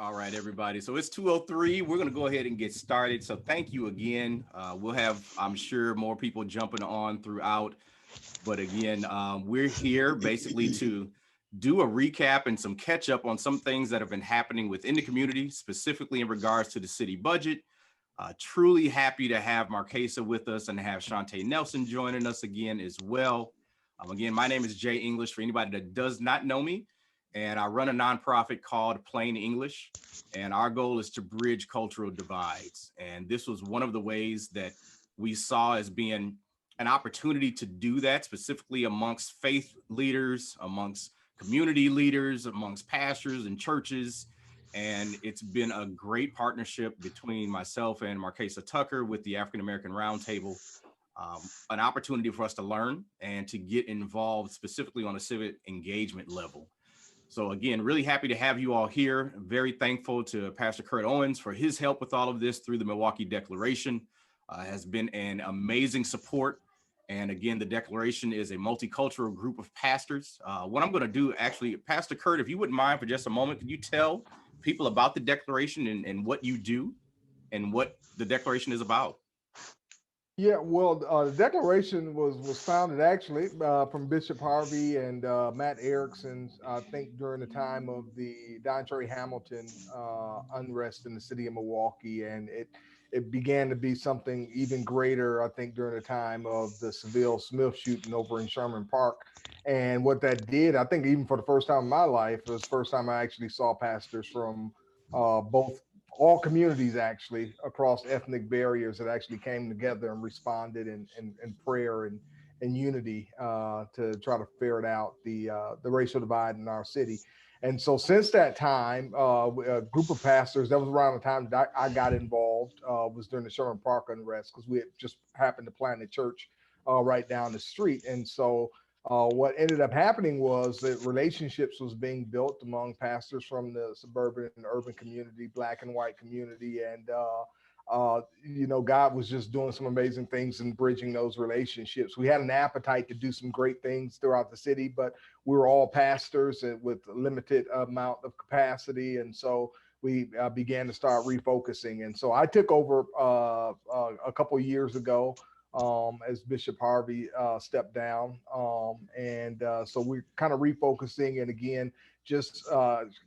All right, everybody. So it's 2:03. We're going to go ahead and get started. So thank you again. We'll have, I'm sure, more people jumping on throughout. But again, we're here basically to do a recap and some catch up on some things that have been happening within the community, specifically in regards to the city budget. Truly happy to have Markasa with us and to have Shauntay Nelson joining us again as well. Again, my name is Jay English for anybody that does not know me. And I run a nonprofit called Plain English. And our goal is to bridge cultural divides. And this was one of the ways that we saw as being an opportunity to do that, specifically amongst faith leaders, amongst community leaders, amongst pastors and churches. And it's been a great partnership between myself and Markasa Tucker with the African American Roundtable. An opportunity for us to learn and to get involved specifically on a civic engagement level. So again, really happy to have you all here. Very thankful to Pastor Kurt Owens for his help with all of this through the Milwaukee Declaration. Has been an amazing support. And again, the Declaration is a multicultural group of pastors. What I'm going to do, actually, Pastor Kurt, if you wouldn't mind for just a moment, could you tell people about the Declaration and what you do and what the Declaration is about? Yeah, well, the Declaration was founded actually from Bishop Harvey and Matt Erickson, I think during the time of the Don Cherry Hamilton unrest in the city of Milwaukee, and it began to be something even greater, I think, during the time of the Seville Smith shooting over in Sherman Park. And what that did, I think, even for the first time in my life, it was the first time I actually saw pastors from both all communities actually across ethnic barriers that actually came together and responded in prayer and unity to try to ferret out the racial divide in our city. And so since that time, a group of pastors, that was around the time that I got involved, was during the Sherman Park unrest, because we had just happened to plant a church right down the street. And so what ended up happening was that relationships was being built among pastors from the suburban and urban community, black and white community, and God was just doing some amazing things and bridging those relationships. We had an appetite to do some great things throughout the city, but we were all pastors and with a limited amount of capacity, and so we began to start refocusing. And so I took over a couple of years ago as Bishop Harvey stepped down. So we're kind of refocusing and again, just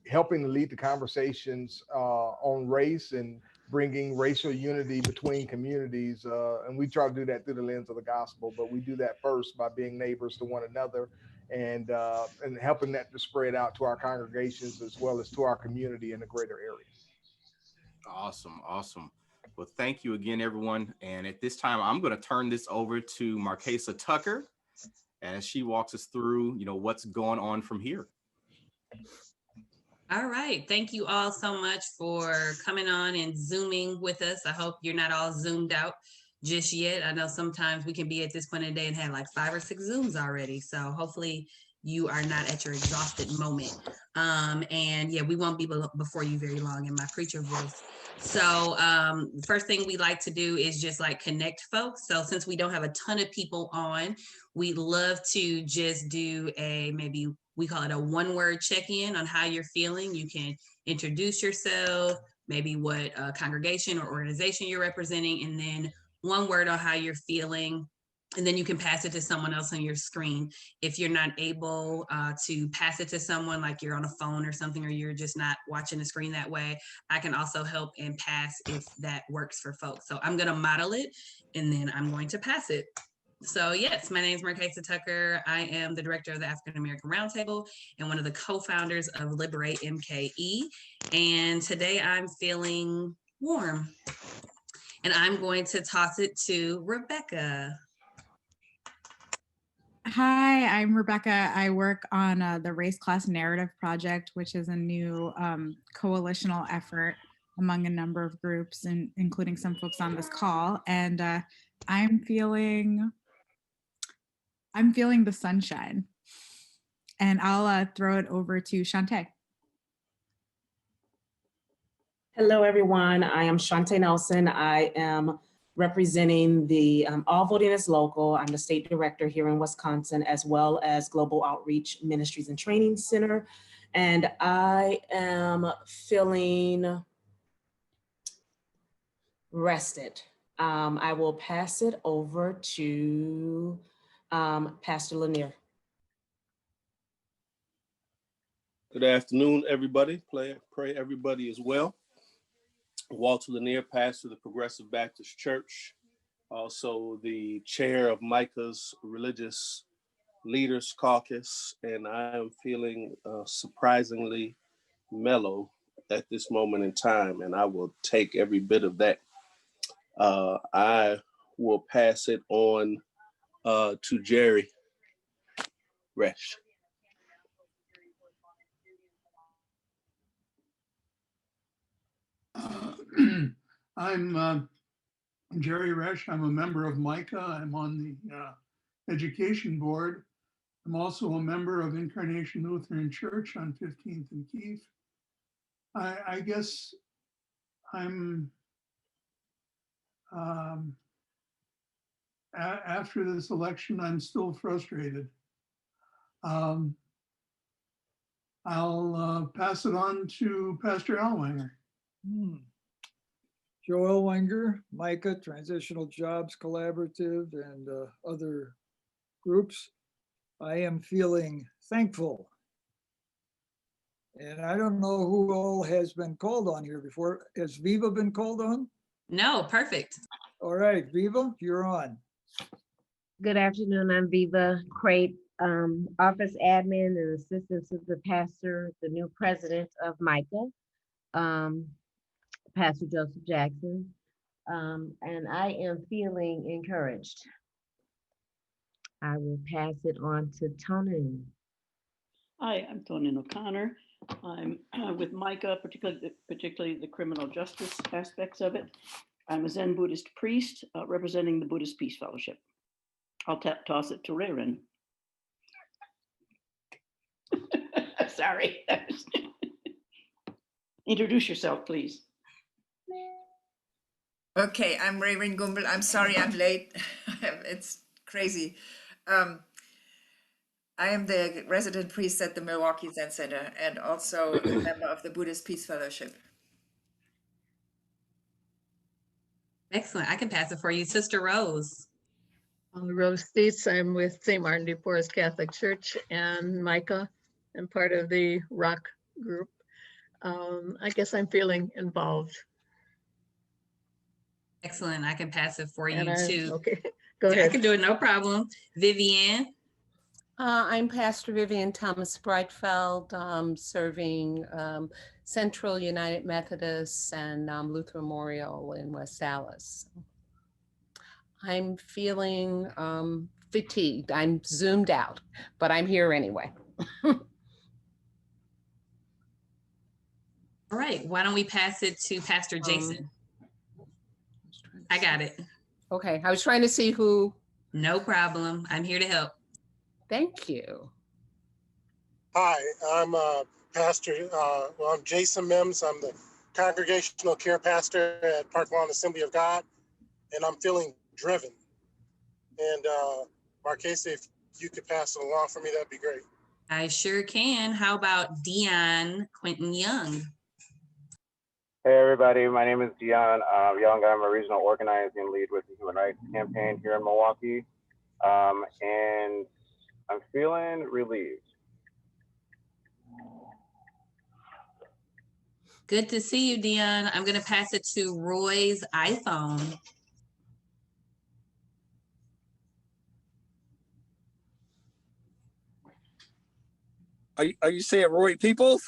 helping to lead the conversations on race and bringing racial unity between communities. And we try to do that through the lens of the gospel, but we do that first by being neighbors to one another and helping that to spread out to our congregations as well as to our community in the greater area. Awesome. Awesome. Well, thank you again, everyone. And at this time, I'm going to turn this over to Markasa Tucker as she walks us through, what's going on from here. All right. Thank you all so much for coming on and Zooming with us. I hope you're not all Zoomed out just yet. I know sometimes we can be at this point in the day and have like 5 or 6 Zooms already. So hopefully you are not at your exhausted moment. And yeah, we won't be before you very long in my preacher voice. So first thing we like to do is just like connect folks. So since we don't have a ton of people on, we'd love to just do maybe we call it a 1-word check-in on how you're feeling. You can introduce yourself, maybe what congregation or organization you're representing, and then 1 word on how you're feeling. And then you can pass it to someone else on your screen. If you're not able to pass it to someone, like you're on a phone or something, or you're just not watching the screen that way, I can also help and pass if that works for folks. So I'm going to model it and then I'm going to pass it. So yes, my name is Markasa Tucker. I am the director of the African American Roundtable and one of the co-founders of Liberate MKE. And today I'm feeling warm. And I'm going to toss it to Rebecca. Hi, I'm Rebecca. I work on the Race Class Narrative Project, which is a new coalitional effort among a number of groups, including some folks on this call. And I'm feeling the sunshine. And I'll throw it over to Shauntay. Hello, everyone. I am Shauntay Nelson. I am representing the All Voting is Local. I'm the state director here in Wisconsin, as well as Global Outreach Ministries and Training Center. and I am feeling rested. I will pass it over to Pastor Lanier. Good afternoon, everybody. Pray everybody is well. Walter Lanier, pastor of the Progressive Baptist Church, also the chair of Micah's Religious Leaders Caucus, and I am feeling surprisingly mellow at this moment in time, and I will take every bit of that. I will pass it on to Jerry Resch. I'm Jerry Resch. I'm a member of Micah. I'm on the education board. I'm also a member of Incarnation Lutheran Church on 15th and Keith. I guess I'm, after this election, I'm still frustrated. I'll pass it on to Pastor Ellwanger. Joe Ellwanger, Micah, Transitional Jobs Collaborative, and other groups. I am feeling thankful. And I don't know who all has been called on here before. Has Viva been called on? No, perfect. All right, Viva, you're on. Good afternoon. I'm Viva Crate, office admin and assistant to the pastor, the new president of Micah, Pastor Joseph Jackson. And I am feeling encouraged. I will pass it on to Tony. Hi, I'm Tony O'Connor. I'm with Micah, particularly the criminal justice aspects of it. I'm a Zen Buddhist priest representing the Buddhist Peace Fellowship. I'll toss it to Rayron. Sorry. Introduce yourself, please. Okay, I'm Rayron Gumbel. I'm sorry I'm late. It's crazy. I am the resident priest at the Milwaukee Zen Center and also a member of the Buddhist Peace Fellowship. Excellent. I can pass it for you, Sister Rose. Rose States. I'm with St. Martin de Porres Catholic Church and Micah. I'm part of the Rock group. I guess I'm feeling involved. Excellent. I can pass it for you too. Okay, go ahead. I can do it, no problem. Vivian. I'm Pastor Vivian Thomas Breitfeld, serving Central United Methodists and Lutheran Memorial in West Dallas. I'm feeling fatigued. I'm zoomed out, but I'm here anyway. All right, why don't we pass it to Pastor Jason? I got it. Okay, I was trying to see who. No problem. I'm here to help. Thank you. Hi, I'm Pastor, I'm Jason Mims. I'm the Congregational Care Pastor at Park Lawn Assembly of God, and I'm feeling driven. And Markasa, if you could pass it along for me, that'd be great. I sure can. How about Dion Quentin Young? Hey everybody, my name is Dion Young. I'm a regional organizing lead with the Human Rights Campaign here in Milwaukee. And I'm feeling relieved. Good to see you, Dion. I'm going to pass it to Roy's iPhone. Are you saying Roy Peoples?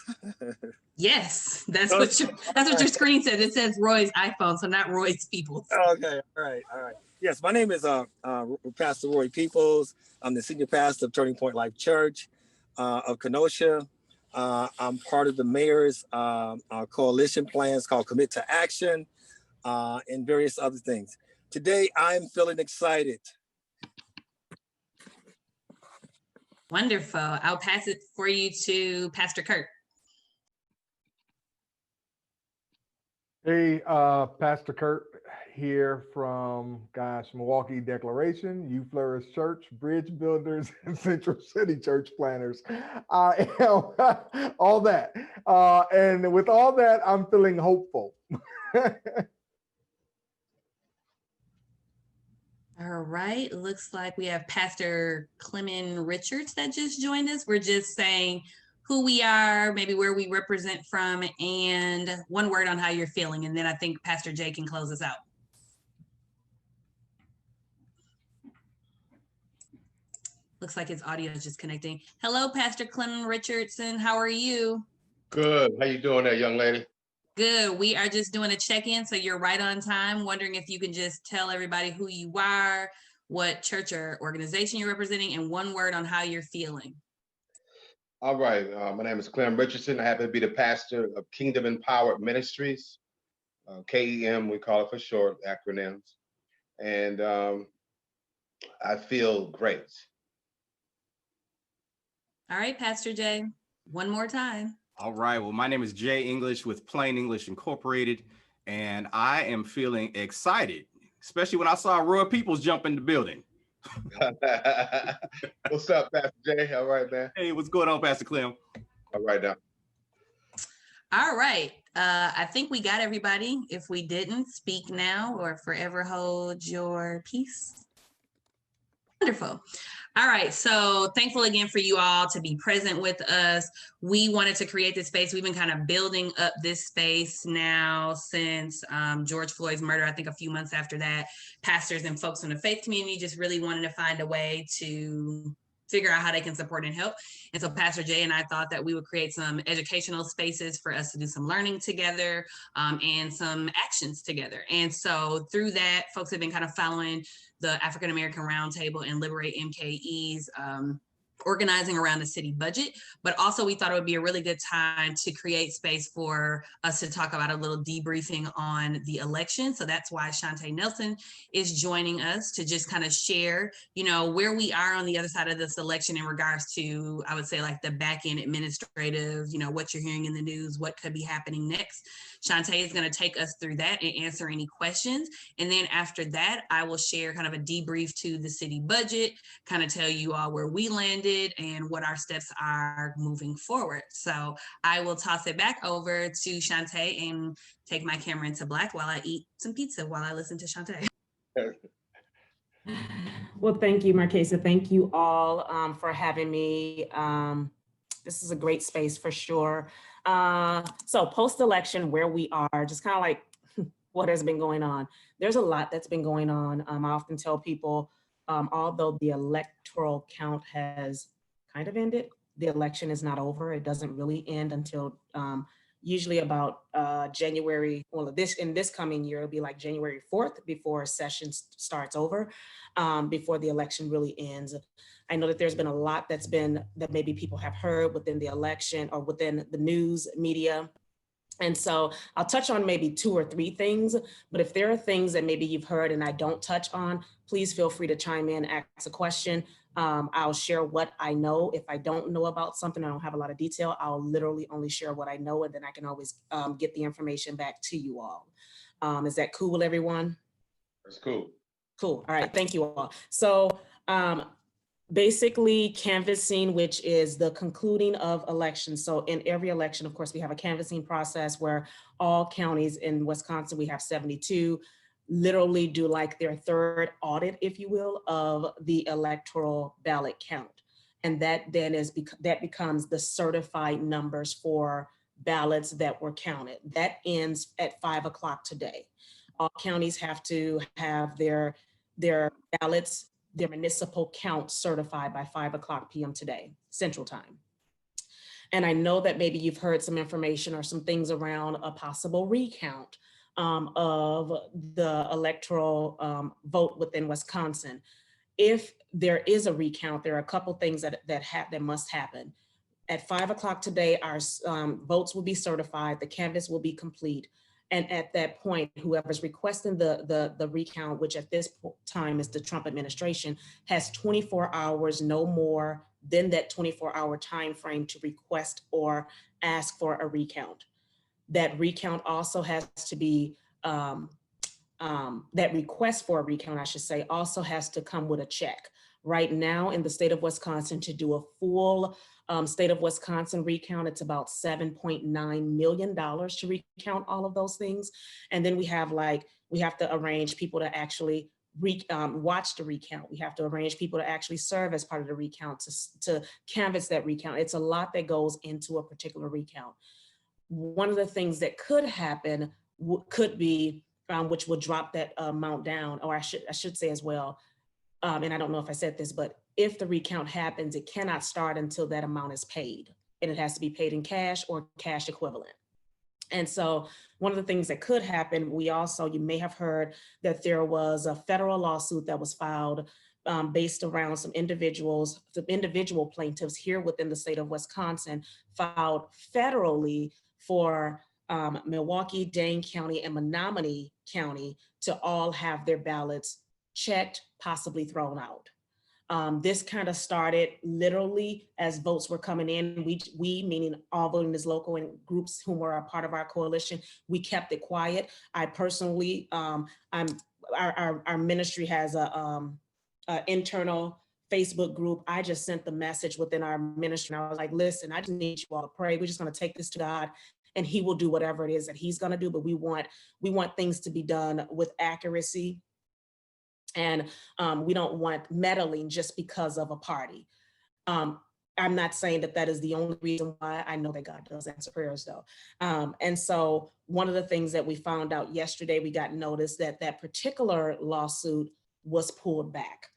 Yes, that's what your screen says. It says Roy's iPhone, so not Roy's Peoples. Okay, all right. Yes, my name is Pastor Roy Peoples. I'm the senior pastor of Turning Point Life Church of Kenosha. I'm part of the mayor's coalition plans called Commit to Action and various other things. Today, I'm feeling excited. Wonderful. I'll pass it for you to Pastor Kurt. Hey, Pastor Kurt hear from, gosh, Milwaukee Declaration, You Flourish Church, Bridge Builders, and Central City Church Planners. I am all that. And with all that, I'm feeling hopeful. All right, looks like we have Pastor Clement Richards that just joined us. We're just saying who we are, maybe where we represent from, and one word on how you're feeling. And then I think Pastor Jay can close us out. Looks like his audio is just connecting. Hello, Pastor Clement Richardson. How are you? Good. How you doing there, young lady? Good. We are just doing a check-in, so you're right on time. Wondering if you can just tell everybody who you are, what church or organization you're representing, and one word on how you're feeling. All right. My name is Clem Richardson. I happen to be the pastor of Kingdom Empowered Ministries, KEM, we call it for short, acronyms. And I feel great. All right, Pastor Jay, one more time. All right. Well, my name is Jay English with Plain English Incorporated, and I am feeling excited, especially when I saw Roy Peoples jump in the building. What's up, Pastor Jay? All right, man. Hey, what's going on, Pastor Clem? All right, now. All right. I think we got everybody. If we didn't, speak now or forever hold your peace. Wonderful. All right. So thankful again for you all to be present with us. We wanted to create this space. We've been kind of building up this space now since George Floyd's murder. I think a few months after that, pastors and folks in the faith community just really wanted to find a way to figure out how they can support and help. And so Pastor Jay and I thought that we would create some educational spaces for us to do some learning together and some actions together. And so through that, folks have been kind of following the African American Roundtable and Liberate MKE's organizing around the city budget, but also we thought it would be a really good time to create space for us to talk about a little debriefing on the election. So that's why Shauntay Nelson is joining us to just kind of share, you know, where we are on the other side of this election in regards to, I would say, like the back end administrative, you know, what you're hearing in the news, what could be happening next. Shauntay is going to take us through that and answer any questions. And then after that, I will share kind of a debrief to the city budget, kind of tell you all where we landed and what our steps are moving forward. So I will toss it back over to Shauntay and take my camera into black while I eat some pizza while I listen to Shauntay. Well, thank you, Markasa. Thank you all for having me. This is a great space for sure. So post-election, where we are, just kind of like what has been going on. There's a lot that's been going on. I often tell people, although the electoral count has kind of ended, the election is not over. It doesn't really end until usually about January, well, in this coming year, it'll be like January 4th before session starts over, before the election really ends. I know that there's been a lot that maybe people have heard within the election or within the news media. And so I'll touch on maybe 2 or 3 things, but if there are things that maybe you've heard and I don't touch on, please feel free to chime in, ask a question. I'll share what I know. If I don't know about something, I don't have a lot of detail, I'll literally only share what I know, and then I can always get the information back to you all. Is that cool with everyone? That's cool. Cool. All right. Thank you all. So basically canvassing, which is the concluding of elections. So in every election, of course, we have a canvassing process where all counties in Wisconsin, we have 72, literally do like their 3rd audit, if you will, of the electoral ballot count. And that then that becomes the certified numbers for ballots that were counted. That ends at 5 o'clock today. All counties have to have their ballots, their municipal count certified by 5 o'clock p.m. today, Central Time. And I know that maybe you've heard some information or some things around a possible recount of the electoral vote within Wisconsin. If there is a recount, there are a couple things that must happen. At 5 o'clock today, our votes will be certified, the canvass will be complete. And at that point, whoever's requesting the recount, which at this time is the Trump administration, has 24 hours, no more than that 24-hour time frame to request or ask for a recount. That recount also has to be that request for a recount, I should say, also has to come with a check. Right now in the state of Wisconsin, to do a full state of Wisconsin recount, it's about $7.9 million to recount all of those things. And then we have to arrange people to actually watch the recount. We have to arrange people to actually serve as part of the recount, to canvass that recount. It's a lot that goes into a particular recount. One of the things that could happen could be, which will drop that amount down, or I should say as well, and I don't know if I said this, but if the recount happens, it cannot start until that amount is paid, and it has to be paid in cash or cash equivalent. And so one of the things that could happen, you may have heard that there was a federal lawsuit that was filed based around some individual plaintiffs here within the state of Wisconsin filed federally for Milwaukee, Dane County, and Menominee County to all have their ballots checked, possibly thrown out. This kind of started literally as votes were coming in. We meaning all voting is local and groups who were a part of our coalition, we kept it quiet. I personally, our ministry has a internal Facebook group. I just sent the message within our ministry. And I was like, listen, I just need you all to pray. We're just going to take this to God, and he will do whatever it is that he's going to do. But we want things to be done with accuracy. And we don't want meddling just because of a party. I'm not saying that is the only reason why. I know that God does answer prayers though. And so one of the things that we found out yesterday, we got notice that that particular lawsuit was pulled back,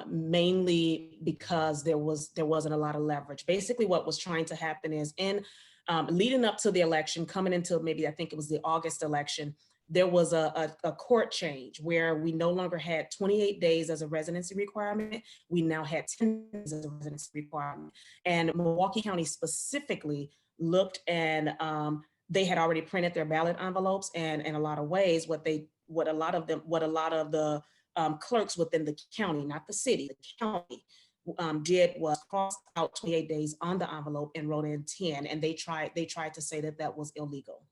mainly because there wasn't a lot of leverage. Basically what was trying to happen is leading up to the election, coming into maybe, I think it was the August election, there was a court change where we no longer had 28 days as a residency requirement. We now had 10 days as a residency requirement. And Milwaukee County specifically looked, and they had already printed their ballot envelopes. And in a lot of ways, what a lot of the clerks within the county, not the city, the county, did was cross out 28 days on the envelope and wrote in 10. And they tried to say that was illegal.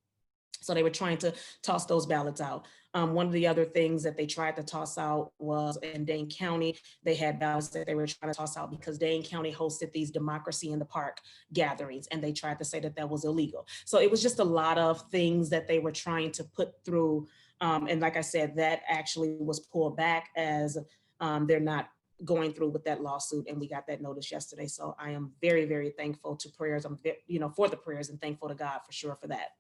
So they were trying to toss those ballots out. One of the other things that they tried to toss out was in Dane County, they had ballots that they were trying to toss out because Dane County hosted these Democracy in the Park gatherings, and they tried to say that was illegal. So it was just a lot of things that they were trying to put through. And like I said, that actually was pulled back as they're not going through with that lawsuit, and we got that notice yesterday. So I am very, very thankful to prayers. I'm for the prayers, and thankful to God for sure for that.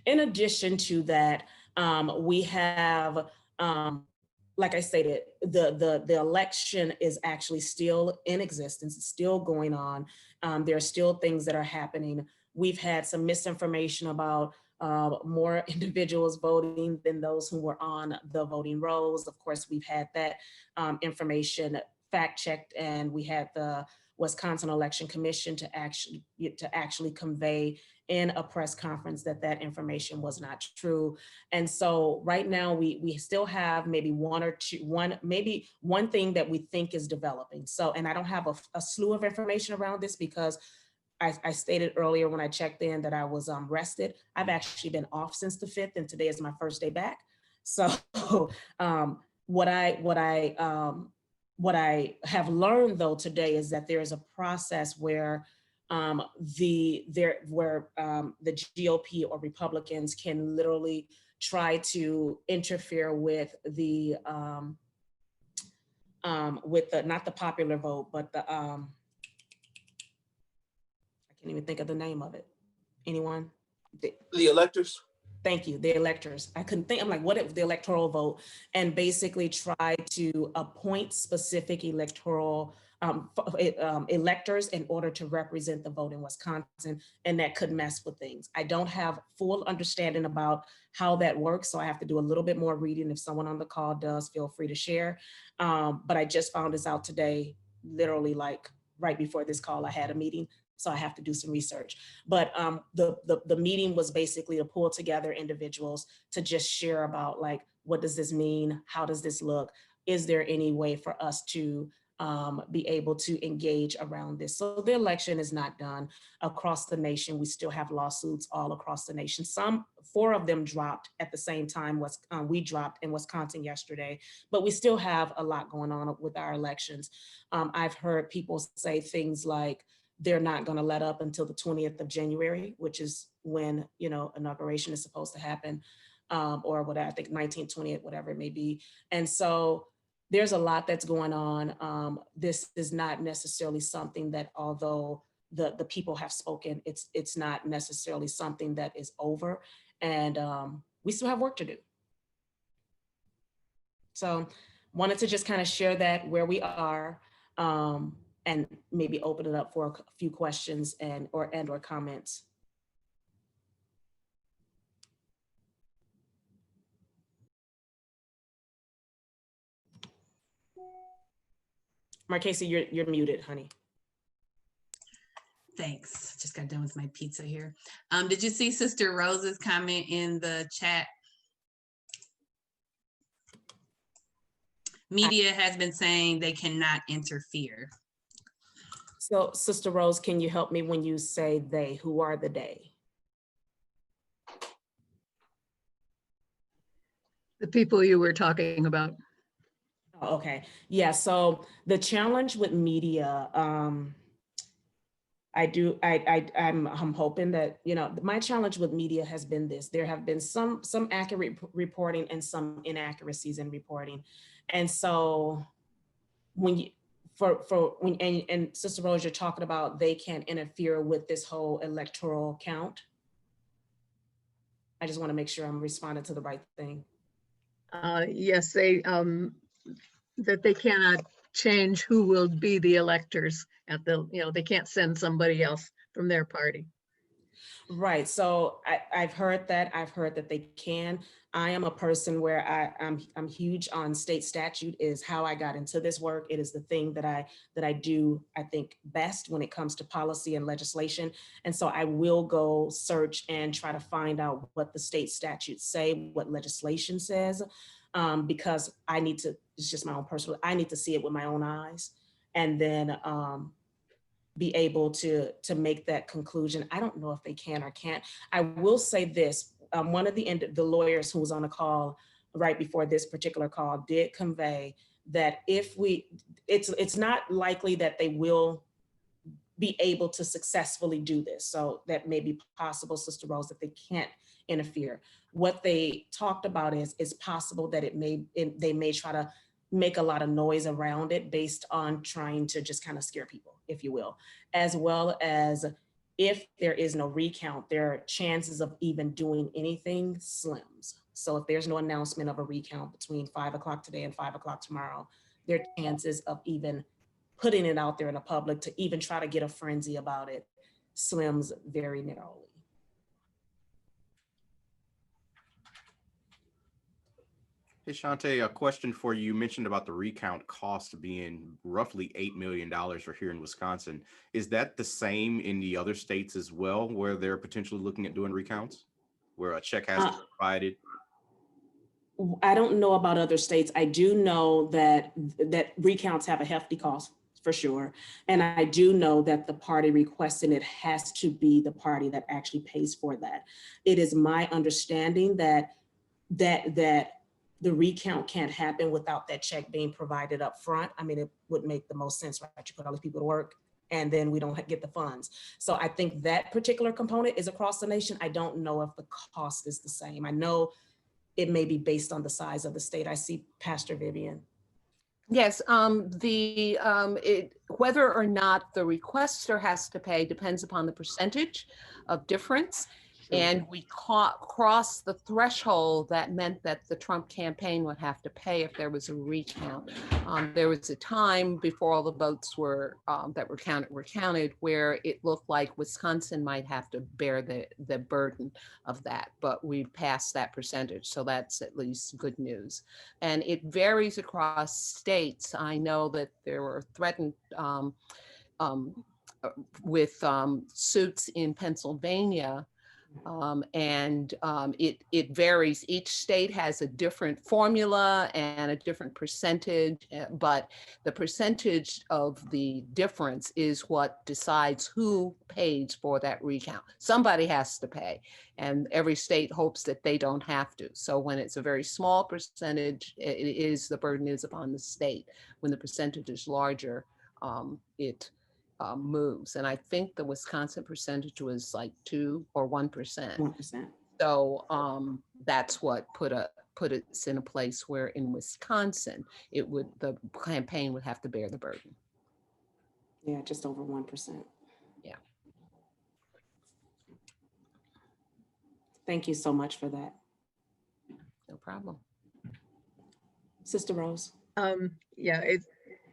In addition to that, we have, like I stated, the election is actually still in existence. It's still going on. There are still things that are happening. We've had some misinformation about more individuals voting than those who were on the voting rolls. Of course, we've had that information fact checked, and we had the Wisconsin Election Commission to actually convey in a press conference that information was not true. And so right now we still have maybe one thing that we think is developing. So, and I don't have a slew of information around this because I stated earlier when I checked in that I was rested. I've actually been off since the 5th, and today is my first day back. So what I have learned though today is that there is a process where the GOP or Republicans can literally try to interfere with the not the popular vote, but the I can't even think of the name of it. Anyone? The electors. Thank you, the electors. I couldn't think, I'm like, what if the electoral vote, and basically try to appoint specific electoral electors in order to represent the vote in Wisconsin, and that could mess with things. I don't have full understanding about how that works, so I have to do a little bit more reading. If someone on the call does, feel free to share. But I just found this out today, literally like right before this call, I had a meeting, so I have to do some research. But the meeting was basically to pull together individuals to just share about like, what does this mean? How does this look? Is there any way for us to be able to engage around this. So the election is not done across the nation. We still have lawsuits all across the nation. 4 of them dropped at the same time we dropped in Wisconsin yesterday, but we still have a lot going on with our elections. I've heard people say things like they're not going to let up until the 20th of January, which is when, inauguration is supposed to happen, or whatever, I think 19th, 20th, whatever it may be. And so there's a lot that's going on. This is not necessarily something that, although the people have spoken, it's not necessarily something that is over, and we still have work to do. So wanted to just kind of share that where we are, and maybe open it up for a few questions and or comments. Markasa, you're muted, honey. Thanks. Just got done with my pizza here. Did you see Sister Rose's comment in the chat? Media has been saying they cannot interfere. So, Sister Rose, can you help me when you say they? Who are the they? The people you were talking about. Oh, okay. Yeah. So the challenge with media, I'm hoping that, my challenge with media has been this. There have been some accurate reporting and some inaccuracies in reporting. And so when you, and Sister Rose, you're talking about they can't interfere with this whole electoral count. I just want to make sure I'm responding to the right thing. Yes, that they cannot change who will be the electors at the, they can't send somebody else from their party. Right. So I've heard that. I've heard that they can. I am a person where I'm huge on state statute is how I got into this work. It is the thing that I do, I think, best when it comes to policy and legislation. And so I will go search and try to find out what the state statutes say, what legislation says, because I need to, it's just my own personal, I need to see it with my own eyes. And then be able to make that conclusion. I don't know if they can or can't. I will say this, one of the lawyers who was on a call right before this particular call did convey that it's not likely that they will be able to successfully do this. So that may be possible, Sister Rose, that they can't interfere. What they talked about is possible that they may try to make a lot of noise around it based on trying to just kind of scare people, if you will, as well as if there is no recount, their chances of even doing anything slims. So if there's no announcement of a recount between 5 o'clock today and 5 o'clock tomorrow, their chances of even putting it out there in the public to even try to get a frenzy about it slims very narrowly. Hey, Shauntay, a question for you. You mentioned about the recount cost being roughly $8 million for here in Wisconsin. Is that the same in the other states as well, where they're potentially looking at doing recounts, where a check has to be provided? I don't know about other states. I do know that recounts have a hefty cost for sure. And I do know that the party requesting it has to be the party that actually pays for that. It is my understanding that the recount can't happen without that check being provided up front. I mean, it would make the most sense, right? You put all these people to work and then we don't get the funds. So I think that particular component is across the nation. I don't know if the cost is the same. I know it may be based on the size of the state. I see Pastor Vivian. Yes, whether or not the requester has to pay depends upon the percentage of difference. And we crossed the threshold that meant that the Trump campaign would have to pay if there was a recount. There was a time before all the votes were that were counted where it looked like Wisconsin might have to bear the burden of that, but we passed that percentage, so that's at least good news. And it varies across states. I know that there were threatened with suits in Pennsylvania It varies. Each state has a different formula and a different percentage, but the percentage of the difference is what decides who pays for that recount. Somebody has to pay, and every state hopes that they don't have to. So when it's a very small percentage, the burden is upon the state. When the percentage is larger, it moves. And I think the Wisconsin percentage was like 2 or 1%. 1%. So that's what put us in a place where in Wisconsin, the campaign would have to bear the burden. Yeah, just over 1%. Yeah. Thank you so much for that. No problem. Sister Rose. Yeah,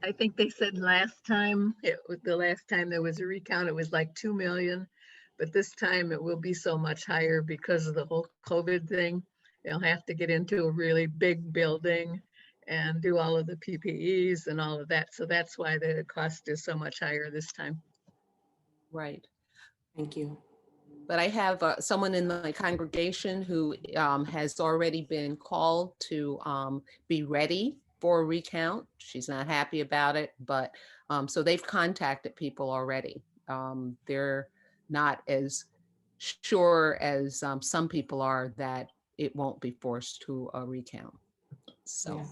I think they said the last time there was a recount, it was like 2 million, but this time it will be so much higher because of the whole COVID thing. They'll have to get into a really big building and do all of the PPEs and all of that. So that's why the cost is so much higher this time. Right. Thank you. But I have someone in my congregation who has already been called to be ready for a recount. She's not happy about it, but so they've contacted people already. They're not as sure as some people are that it won't be forced to a recount. So.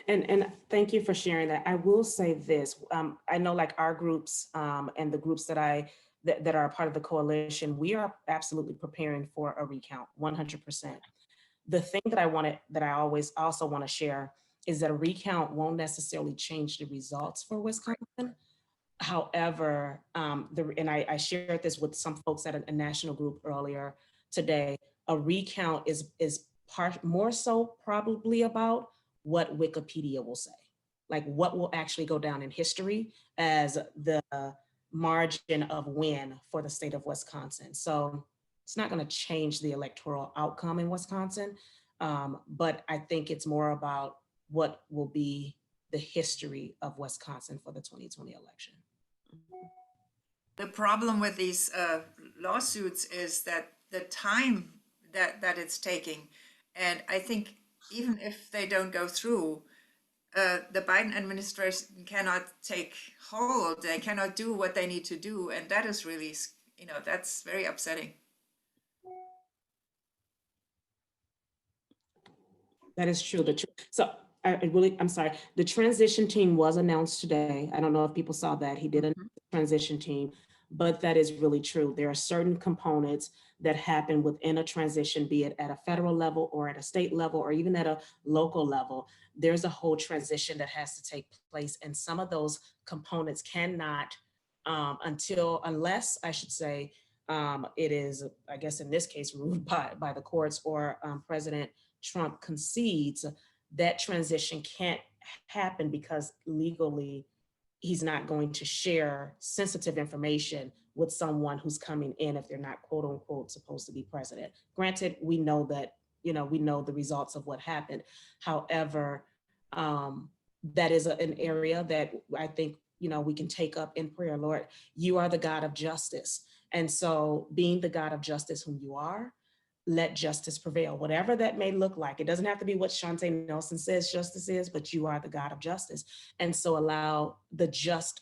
Yeah. And thank you for sharing that. I will say this, I know like our groups and the groups that are a part of the coalition, we are absolutely preparing for a recount, 100%. The thing that I always also want to share is that a recount won't necessarily change the results for Wisconsin. However, I shared this with some folks at a national group earlier today, a recount is more so probably about what Wikipedia will say, like what will actually go down in history as the margin of win for the state of Wisconsin. So it's not going to change the electoral outcome in Wisconsin, but I think it's more about what will be the history of Wisconsin for the 2020 election. The problem with these lawsuits is that the time that it's taking, and I think even if they don't go through, the Biden administration cannot take hold. They cannot do what they need to do, and that is really, that's very upsetting. That is true. So I'm sorry. The transition team was announced today. I don't know if people saw that. He did a transition team, but that is really true. There are certain components that happen within a transition, be it at a federal level or at a state level or even at a local level. There's a whole transition that has to take place, and some of those components cannot unless it is, I guess in this case, ruled by the courts or President Trump concedes, that transition can't happen because legally he's not going to share sensitive information with someone who's coming in if they're not quote unquote supposed to be president. Granted, we know that, we know the results of what happened. However, that is an area that I think, we can take up in prayer. Lord, you are the God of justice. And so being the God of justice whom you are, let justice prevail, whatever that may look like. It doesn't have to be what Shauntay Nelson says justice is, but you are the God of justice. And so allow the just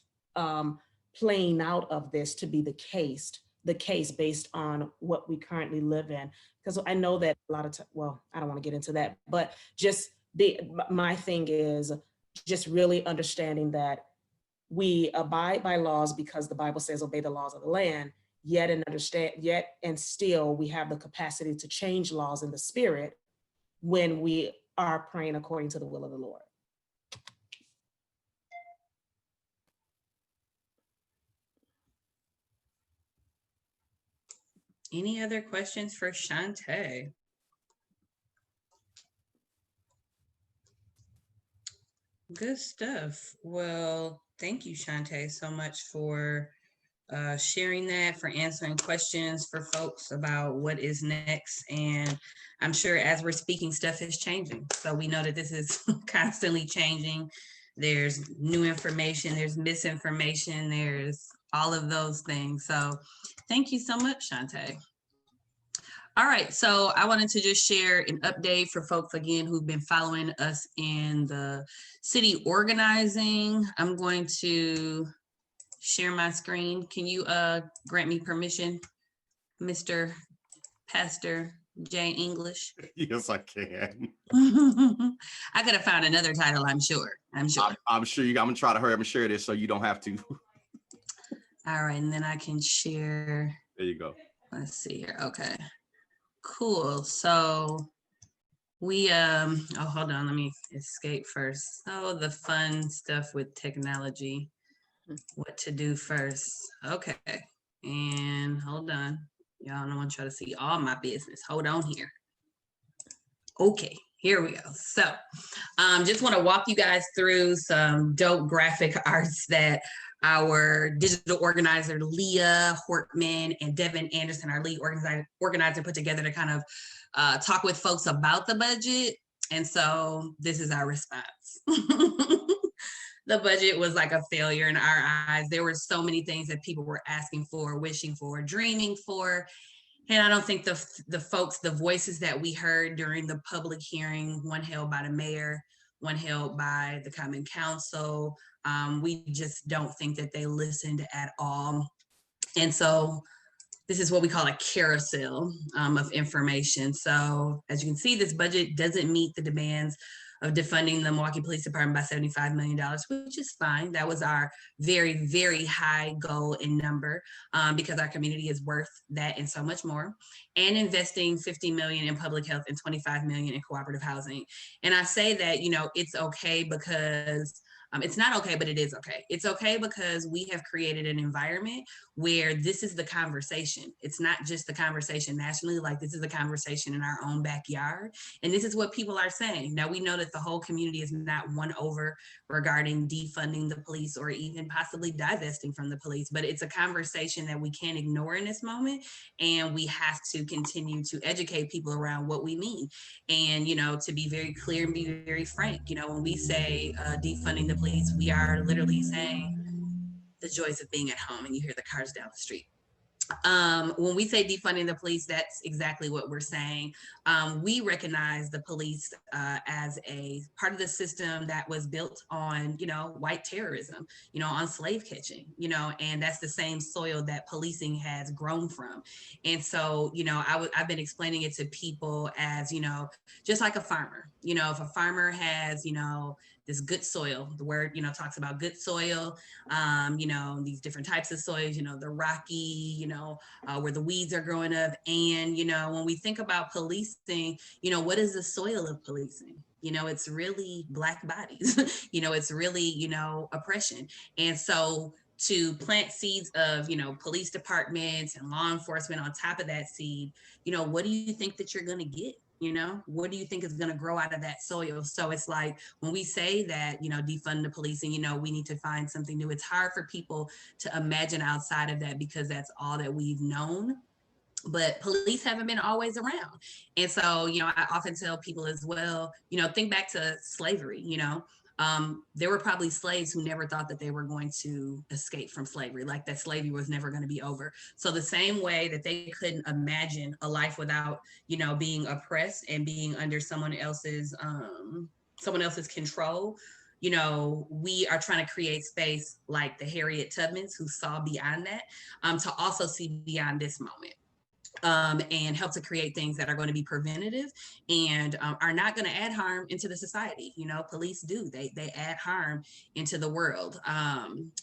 playing out of this to be the case based on what we currently live in. Because I know that a lot of I don't want to get into that, but my thing is just really understanding we abide by laws because the Bible says obey the laws of the land, yet and still we have the capacity to change laws in the spirit when we are praying according to the will of the Lord. Any other questions for Shauntay? Good stuff. Well, thank you, Shauntay, so much for sharing that, for answering questions for folks about what is next. And I'm sure as we're speaking, stuff is changing. So we know that this is constantly changing. There's new information, there's misinformation, there's all of those things. So thank you so much, Shauntay. All right, so I wanted to just share an update for folks again who've been following us in the city organizing. I'm going to share my screen. Can you grant me permission, Mr. Pastor J. English? Yes, I can. I could have found another title, I'm sure. I'm sure. I'm sure I'm gonna try to hurry up and share this so you don't have to. All right, and then I can share. There you go. Let's see here. Okay, cool. So we oh, hold on, let me escape first. Oh, the fun stuff with technology. What to do first. Okay, and hold on. Y'all don't want to try to see all my business. Hold on here. Okay, here we go. So just want to walk you guys through some dope graphic arts that our digital organizer, Leah Hortman, and Devin Anderson, our lead organizer, put together to kind of talk with folks about the budget. And so this is our response. The budget was like a failure in our eyes. There were so many things that people were asking for, wishing for, dreaming for. And I don't think the folks, the voices that we heard during the public hearing, one held by the mayor, one held by the common council, we just don't think that they listened at all. And so this is what we call a carousel of information. So as you can see, this budget doesn't meet the demands of defunding the Milwaukee Police Department by $75 million, which is fine. That was our very, very high goal and number because our community is worth that and so much more. And investing $50 million in public health and $25 million in cooperative housing. And I say that, you know, it's okay because it's not okay, but it is okay. It's okay because we have created an environment where this is the conversation. It's not just the conversation nationally, like this is the conversation in our own backyard. And this is what people are saying. Now we know that the whole community is not won over regarding defunding the police or even possibly divesting from the police, but it's a conversation that we can't ignore in this moment. And we have to continue to educate people around what we mean. And, you know, to be very clear and be very frank, you know, when we say defunding the police, we are literally saying the joys of being at home and you hear the cars down the street. When we say defunding the police, that's exactly what we're saying. We recognize the police as a part of the system that was built on, you know, white terrorism, you know, on slave catching, you know, and that's the same soil that policing has grown from. And so, you know, I've been explaining it to people as, you know, just like a farmer, you know, if a farmer has, you know, this good soil, the word, you know, talks about good soil, you know, these different types of soils, you know, the rocky, you know, where the weeds are growing up. And, you know, when we think about policing, you know, what is the soil of policing? You know, it's really Black bodies, you know, it's really, you know, oppression. And so to plant seeds of, you know, police departments and law enforcement on top of that seed, you know, what do you think that you're going to get? You know, what do you think is going to grow out of that soil? So it's like when we say that, you know, defund the policing, you know, we need to find something new. It's hard for people to imagine outside of that because that's all that we've known. But police haven't been always around. And so, you know, I often tell people as well, you know, think back to slavery, you know, there were probably slaves who never thought that they were going to escape from slavery, like that slavery was never going to be over. So the same way that they couldn't imagine a life without, you know, being oppressed and being under someone else's control, you know, we are trying to create space like the Harriet Tubmans who saw beyond that, to also see beyond this moment. And help to create things that are going to be preventative and are not going to add harm into the society. You know, police do, they add harm into the world.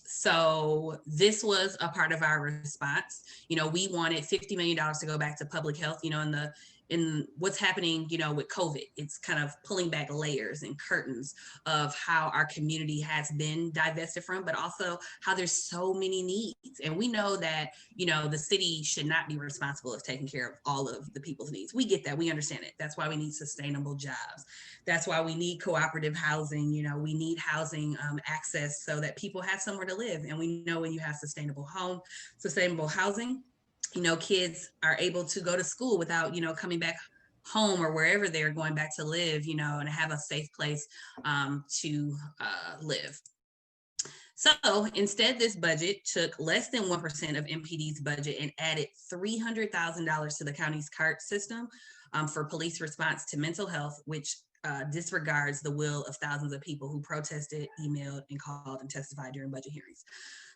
So this was a part of our response. You know, we wanted $50 million to go back to public health, you know, in what's happening, you know, with COVID. It's kind of pulling back layers and curtains of how our community has been divested from, but also how there's so many needs. And we know that, you know, the city should not be responsible of taking care of all of the people's needs. We get that, we understand it. That's why we need sustainable jobs. That's why we need cooperative housing. You know, we need housing access so that people have somewhere to live. And we know when you have sustainable housing, you know, kids are able to go to school without, you know, coming back home or wherever they're going back to live, you know, and have a safe place to live. So instead, this budget took less than 1% of MPD's budget and added $300,000 to the county's CART system for police response to mental health, which disregards the will of thousands of people who protested, emailed, and called and testified during budget hearings.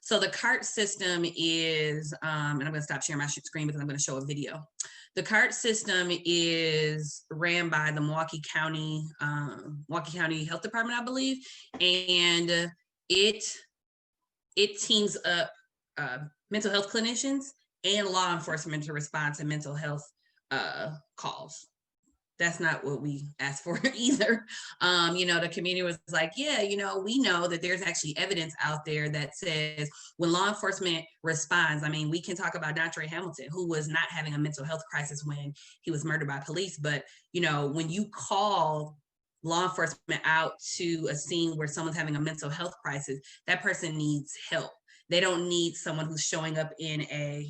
So the CART system is, and I'm going to stop sharing my screen because I'm going to show a video. The CART system is ran by the Milwaukee County Health Department, I believe, and it teams up mental health clinicians and law enforcement to respond to mental health calls. That's not what we asked for either. The community was like, yeah, we know that there's actually evidence out there that says when law enforcement responds, I mean, we can talk about Dr. Hamilton, who was not having a mental health crisis when he was murdered by police. But, when you call law enforcement out to a scene where someone's having a mental health crisis, that person needs help. They don't need someone who's showing up in a,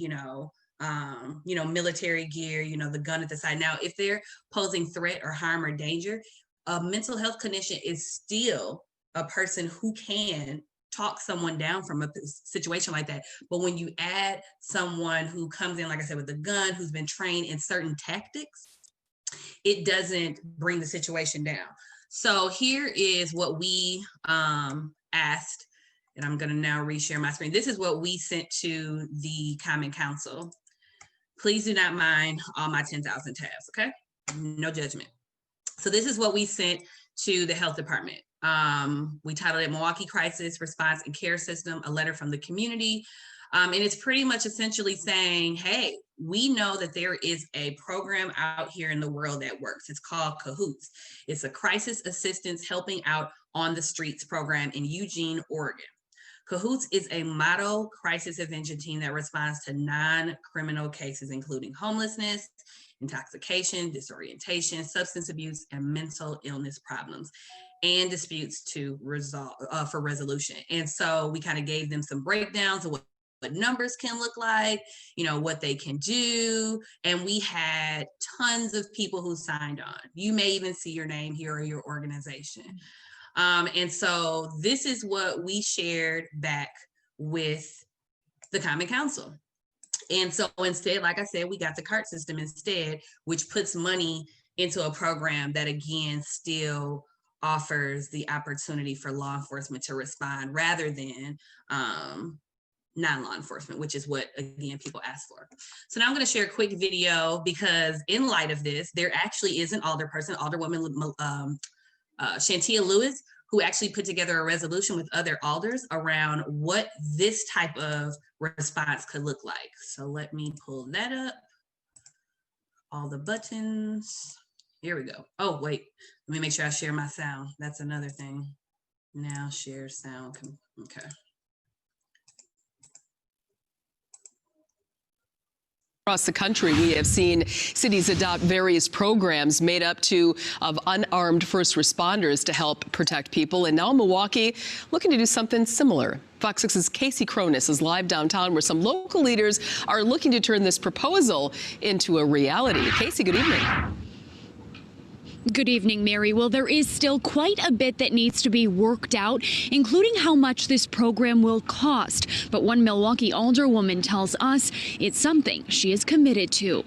military gear, the gun at the side. Now, if they're posing threat or harm or danger, a mental health clinician is still a person who can talk someone down from a situation like that. But when you add someone who comes in, like I said, with a gun, who's been trained in certain tactics, it doesn't bring the situation down. So here is what we asked, and I'm going to now reshare my screen. This is what we sent to the Common Council. Please do not mind all my 10,000 tabs, okay? No judgment. So this is what we sent to the health department. We titled it Milwaukee Crisis Response and Care System, a letter from the community. And it's pretty much essentially saying, hey, we know that there is a program out here in the world that works. It's called CAHOOTS. It's a Crisis Assistance Helping Out on the Streets program in Eugene, Oregon. CAHOOTS is a model crisis intervention team that responds to non-criminal cases, including homelessness, intoxication, disorientation, substance abuse, and mental illness problems, and disputes to resolve for resolution. And so we kind of gave them some breakdowns of what numbers can look like, what they can do. And we had tons of people who signed on. You may even see your name here or your organization. And so this is what we shared back with the Common Council. And so instead, like I said, we got the CART system instead, which puts money into a program that, again, still offers the opportunity for law enforcement to respond rather than non-law enforcement, which is what, again, people ask for. So now I'm going to share a quick video because in light of this, there actually is an alderperson, Alderwoman Shauntay Lewis, who actually put together a resolution with other alders around what this type of response could look like. So let me pull that up. All the buttons. Here we go. Oh, wait. Let me make sure I share my sound. That's another thing. Now share sound. Okay. Across the country, we have seen cities adopt various programs made up of unarmed first responders to help protect people. And now Milwaukee looking to do something similar. Fox 6's Casey Cronus is live downtown where some local leaders are looking to turn this proposal into a reality. Casey, good evening. Good evening, Mary. Well, there is still quite a bit that needs to be worked out, including how much this program will cost. But one Milwaukee alderwoman tells us it's something she is committed to.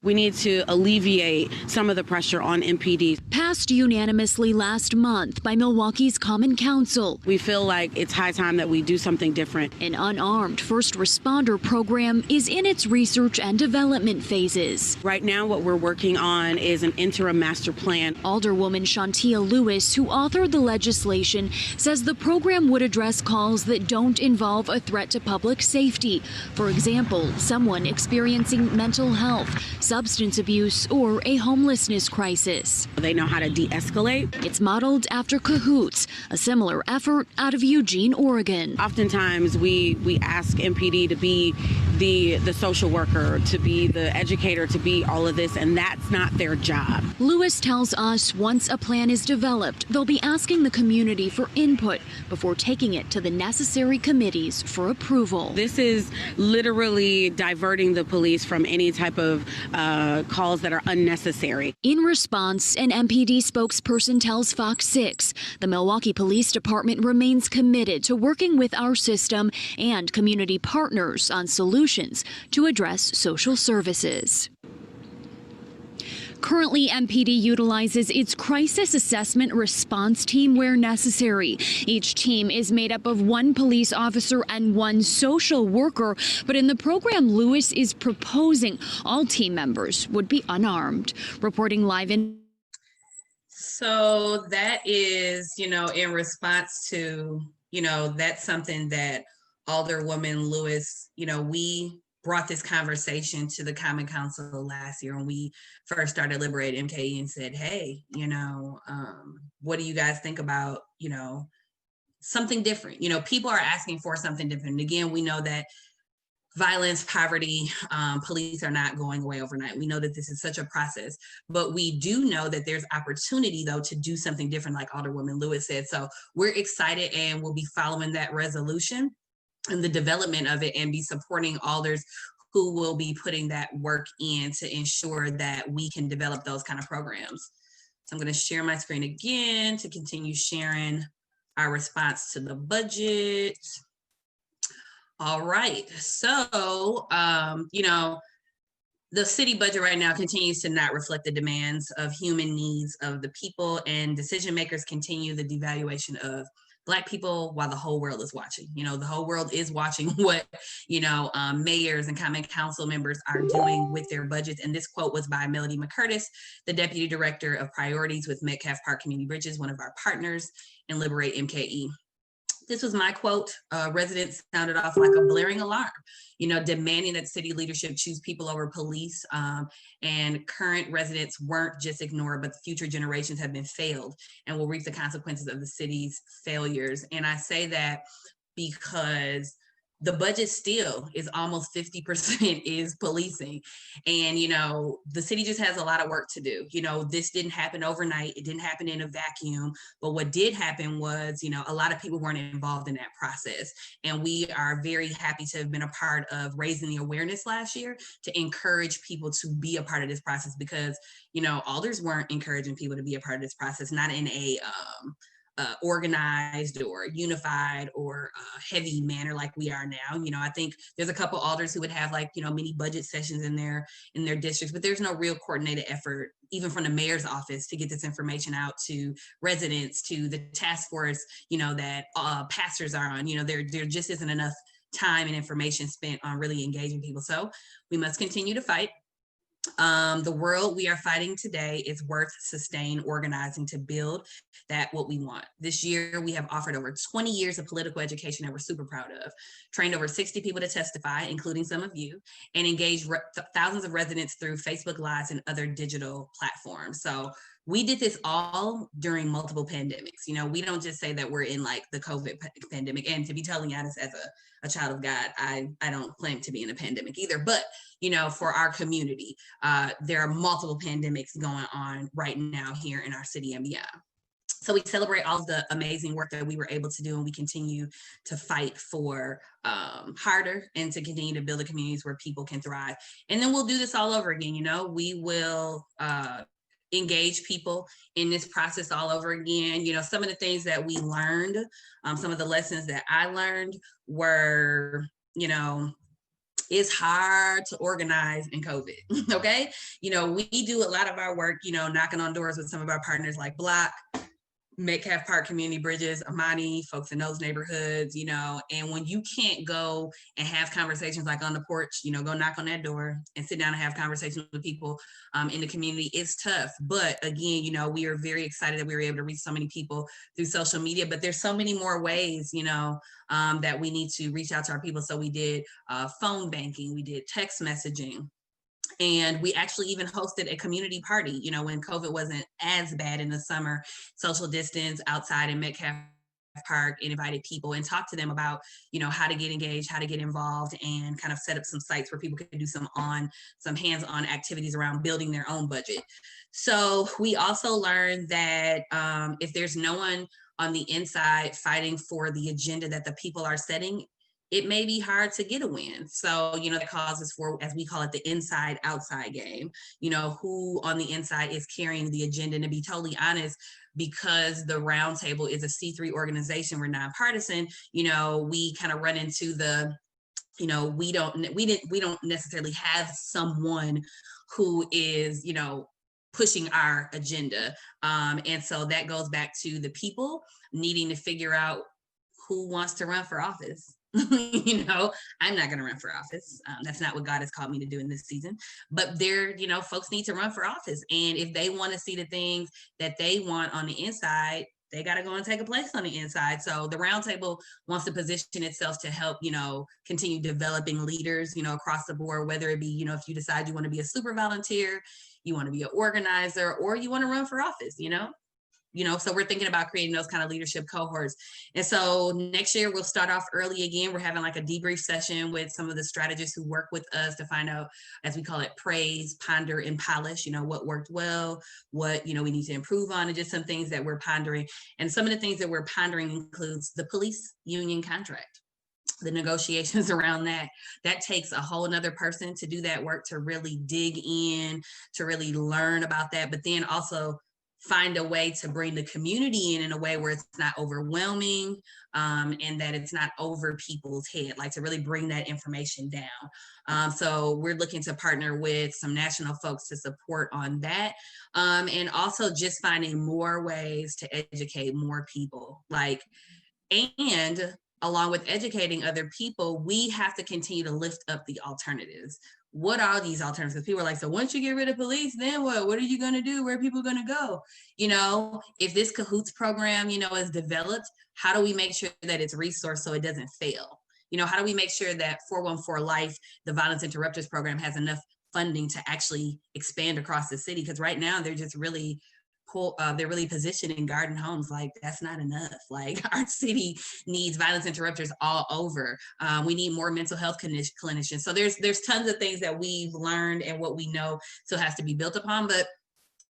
We need to alleviate some of the pressure on MPD. Passed unanimously last month by Milwaukee's Common Council. We feel like it's high time that we do something different. An unarmed first responder program is in its research and development phases. Right now, what we're working on is an interim master plan. Alderwoman Shauntay Lewis, who authored the legislation, says the program would address calls that don't involve a threat to public safety. For example, someone experiencing mental health, substance abuse, or a homelessness crisis. They know how to de-escalate. It's modeled after CAHOOTS, a similar effort out of Eugene, Oregon. Oftentimes we ask MPD to be the social worker, to be the educator, to be all of this, and that's not their job. Lewis tells us once a plan is developed, they'll be asking the community for input before taking it to the necessary committees for approval. This is literally diverting the police from any type of calls that are unnecessary. In response, an MPD spokesperson tells Fox 6 the Milwaukee Police Department remains committed to working with our system and community partners on solutions to address social services. Currently, MPD utilizes its crisis assessment response team where necessary. Each team is made up of one police officer and one social worker, but in the program Lewis is proposing, all team members would be unarmed. Reporting live in... So that is, in response to, that's something that Alderwoman Lewis, we brought this conversation to the Common Council last year when we first started Liberate MKE and said, hey, what do you guys think about, something different? People are asking for something different. Again, we know that violence, poverty, police are not going away overnight. We know that this is such a process, but we do know that there's opportunity though to do something different, like Alderwoman Lewis said. So we're excited and we'll be following that resolution and the development of it and be supporting alders who will be putting that work in to ensure that we can develop those kind of programs. So I'm going to share my screen again to continue sharing our response to the budget. All right, so, the city budget right now continues to not reflect the demands of human needs of the people, and decision makers continue the devaluation of Black people while the whole world is watching. The whole world is watching what, mayors and common council members are doing with their budgets. And this quote was by Melody McCurtis, the Deputy Director of Priorities with Metcalf Park Community Bridges, one of our partners in Liberate MKE. This was my quote. Residents sounded off like a blaring alarm, demanding that city leadership choose people over police. And current residents weren't just ignored, but the future generations have been failed and will reap the consequences of the city's failures. And I say that because the budget still is almost 50% is policing. And, the city just has a lot of work to do. This didn't happen overnight. It didn't happen in a vacuum. But what did happen was, a lot of people weren't involved in that process. And we are very happy to have been a part of raising the awareness last year to encourage people to be a part of this process because, alders weren't encouraging people to be a part of this process, not in a organized or unified or heavy manner like we are now. I think there's a couple alders who would have mini budget sessions in their districts, but there's no real coordinated effort, even from the mayor's office, to get this information out to residents, to the task force, that pastors are on. There just isn't enough time and information spent on really engaging people. So we must continue to fight. The world we are fighting today is worth sustained organizing to build what we want. This year, we have offered over 20 years of political education that we're super proud of, trained over 60 people to testify, including some of you, and engaged thousands of residents through Facebook Lives and other digital platforms. So we did this all during multiple pandemics. We don't just say that we're in the COVID pandemic. And to be totally honest, as a child of God, I don't claim to be in a pandemic either. But, for our community, there are multiple pandemics going on right now here in our city and beyond. So we celebrate all of the amazing work that we were able to do, and we continue to fight for harder and to continue to build the communities where people can thrive. And then we'll do this all over again. We will engage people in this process all over again. Some of the things that we learned, some of the lessons that I learned were, it's hard to organize in COVID, okay? We do a lot of our work, knocking on doors with some of our partners like Block, Metcalf Park Community Bridges, Amani, folks in those neighborhoods, and when you can't go and have conversations like on the porch, go knock on that door and sit down and have conversations with people in the community, it's tough. But again, we are very excited that we were able to reach so many people through social media, but there's so many more ways, that we need to reach out to our people. So we did phone banking, we did text messaging. And we actually even hosted a community party, when COVID wasn't as bad in the summer, social distance outside in Metcalf Park and invited people and talked to them about, how to get engaged, how to get involved, and kind of set up some sites where people could do some hands-on activities around building their own budget. So we also learned that if there's no one on the inside fighting for the agenda that the people are setting, it may be hard to get a win. So, that causes for, as we call it, the inside-outside game. Who on the inside is carrying the agenda. And to be totally honest, because the Roundtable is a C3 organization, we're nonpartisan, we kind of run into the, we don't necessarily have someone who is, pushing our agenda. And so that goes back to the people needing to figure out who wants to run for office. I'm not going to run for office. That's not what God has called me to do in this season. But folks need to run for office. And if they want to see the things that they want on the inside, they got to go and take a place on the inside. So the Roundtable wants to position itself to help, continue developing leaders, across the board, whether it be, if you decide you want to be a super volunteer, you want to be an organizer, or you want to run for office, so we're thinking about creating those kind of leadership cohorts. And so next year we'll start off early again. We're having like a debrief session with some of the strategists who work with us to find out, as we call it, praise, ponder, and polish, what worked well, what, we need to improve on, and just some things that we're pondering. And some of the things that we're pondering includes the police union contract, the negotiations around that takes a whole nother person to do that work, to really dig in, to really learn about that, but then also find a way to bring the community in a way where it's not overwhelming, and that it's not over people's head, like to really bring that information down. So we're looking to partner with some national folks to support on that. And also just finding more ways to educate more people, and along with educating other people, we have to continue to lift up the alternatives. What are these alternatives? People are like, so once you get rid of police, then what? What are you going to do? Where are people going to go? If this Cahoots program, is developed, how do we make sure that it's resourced so it doesn't fail? How do we make sure that 414 Life, the Violence Interrupters program, has enough funding to actually expand across the city? Because right now they're just really they're really positioned in garden homes. Like, that's not enough. Like, our city needs violence interrupters all over. We need more mental health clinicians. So there's tons of things that we've learned and what we know still has to be built upon. But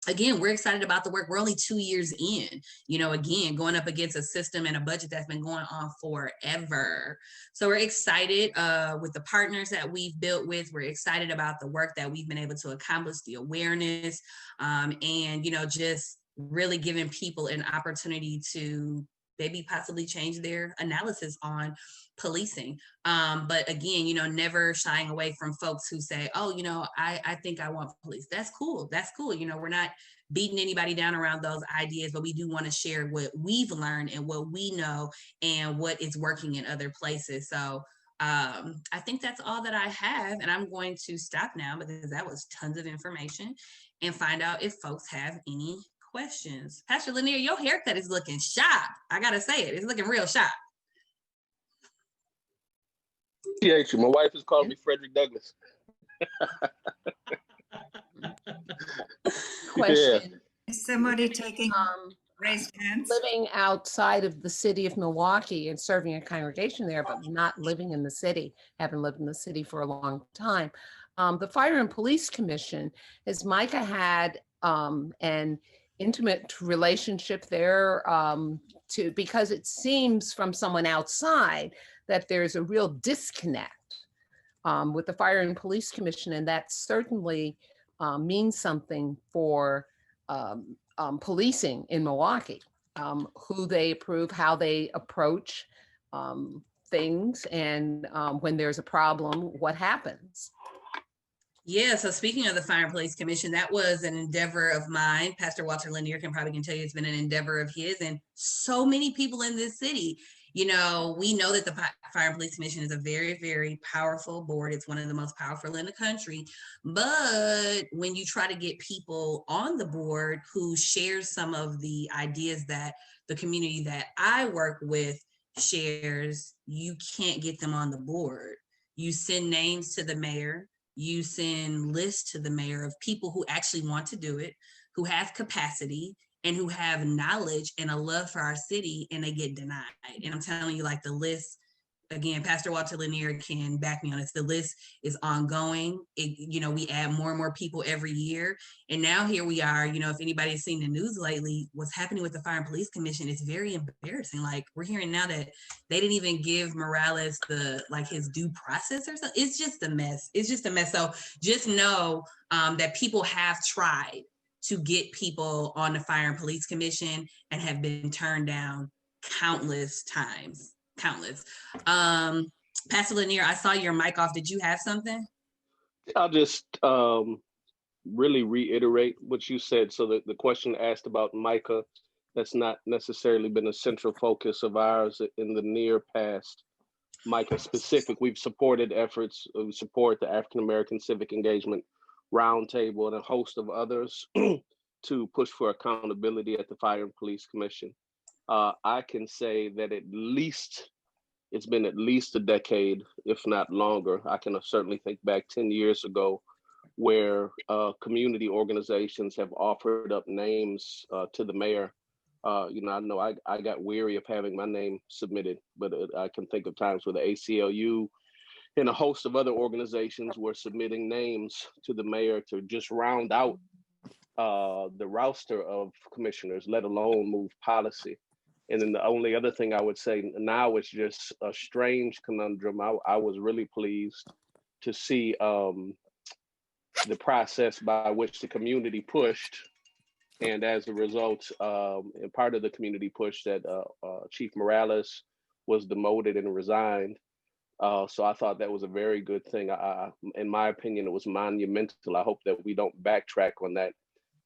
again, we're excited about the work. We're only 2 years in, again, going up against a system and a budget that's been going on forever. So we're excited with the partners that we've built with. We're excited about the work that we've been able to accomplish, the awareness, and, just really giving people an opportunity to maybe possibly change their analysis on policing. But again, never shying away from folks who say, oh, I think I want police. That's cool. That's cool. We're not beating anybody down around those ideas, but we do want to share what we've learned and what we know and what is working in other places. So I think that's all that I have. And I'm going to stop now because that was tons of information, and find out if folks have any questions. Pastor Lanier, your haircut is looking sharp. I got to say it. It's looking real sharp. Yeah, my wife is calling me Frederick Douglass. Question. Is somebody taking raised hands? Living outside of the city of Milwaukee and serving a congregation there, but not living in the city, haven't lived in the city for a long time. The Fire and Police Commission, has Micah had an intimate relationship there because it seems from someone outside that there's a real disconnect with the Fire and Police Commission, and that certainly means something for policing in Milwaukee, who they approve, how they approach things, and when there's a problem, what happens. Yeah, so speaking of the Fire and Police Commission, that was an endeavor of mine. Pastor Walter Lanier can tell you it's been an endeavor of his, and so many people in this city. We know that the Fire and Police Commission is a very, very powerful board. It's one of the most powerful in the country. But when you try to get people on the board who share some of the ideas that the community that I work with shares, you can't get them on the board. You send names to the mayor. You send lists to the mayor of people who actually want to do it, who have capacity, and who have knowledge and a love for our city, and they get denied. And I'm telling you, like, the list, again, Pastor Walter Lanier can back me on this. The list is ongoing. We add more and more people every year. And now here we are, if anybody has seen the news lately, what's happening with the Fire and Police Commission is very embarrassing. Like, we're hearing now that they didn't even give Morales his due process or something. It's just a mess. It's just a mess. So just know that people have tried to get people on the Fire and Police Commission and have been turned down countless times. Countless. Pastor Lanier, I saw your mic off. Did you have something? I'll just really reiterate what you said. So the question asked about Micah, that's not necessarily been a central focus of ours in the near past. Micah specific, we've supported efforts, we support the African American Civic Engagement Roundtable and a host of others to push for accountability at the Fire and Police Commission. I can say that it's been at least a decade, if not longer. I can certainly think back 10 years ago where community organizations have offered up names to the mayor. I know I got weary of having my name submitted, but I can think of times where the ACLU and a host of other organizations were submitting names to the mayor to just round out the roster of commissioners, let alone move policy. And then the only other thing I would say now is just a strange conundrum. I was really pleased to see the process by which the community pushed. And as a result, and part of the community push that Chief Morales was demoted and resigned. So I thought that was a very good thing. In my opinion, it was monumental. I hope that we don't backtrack on that.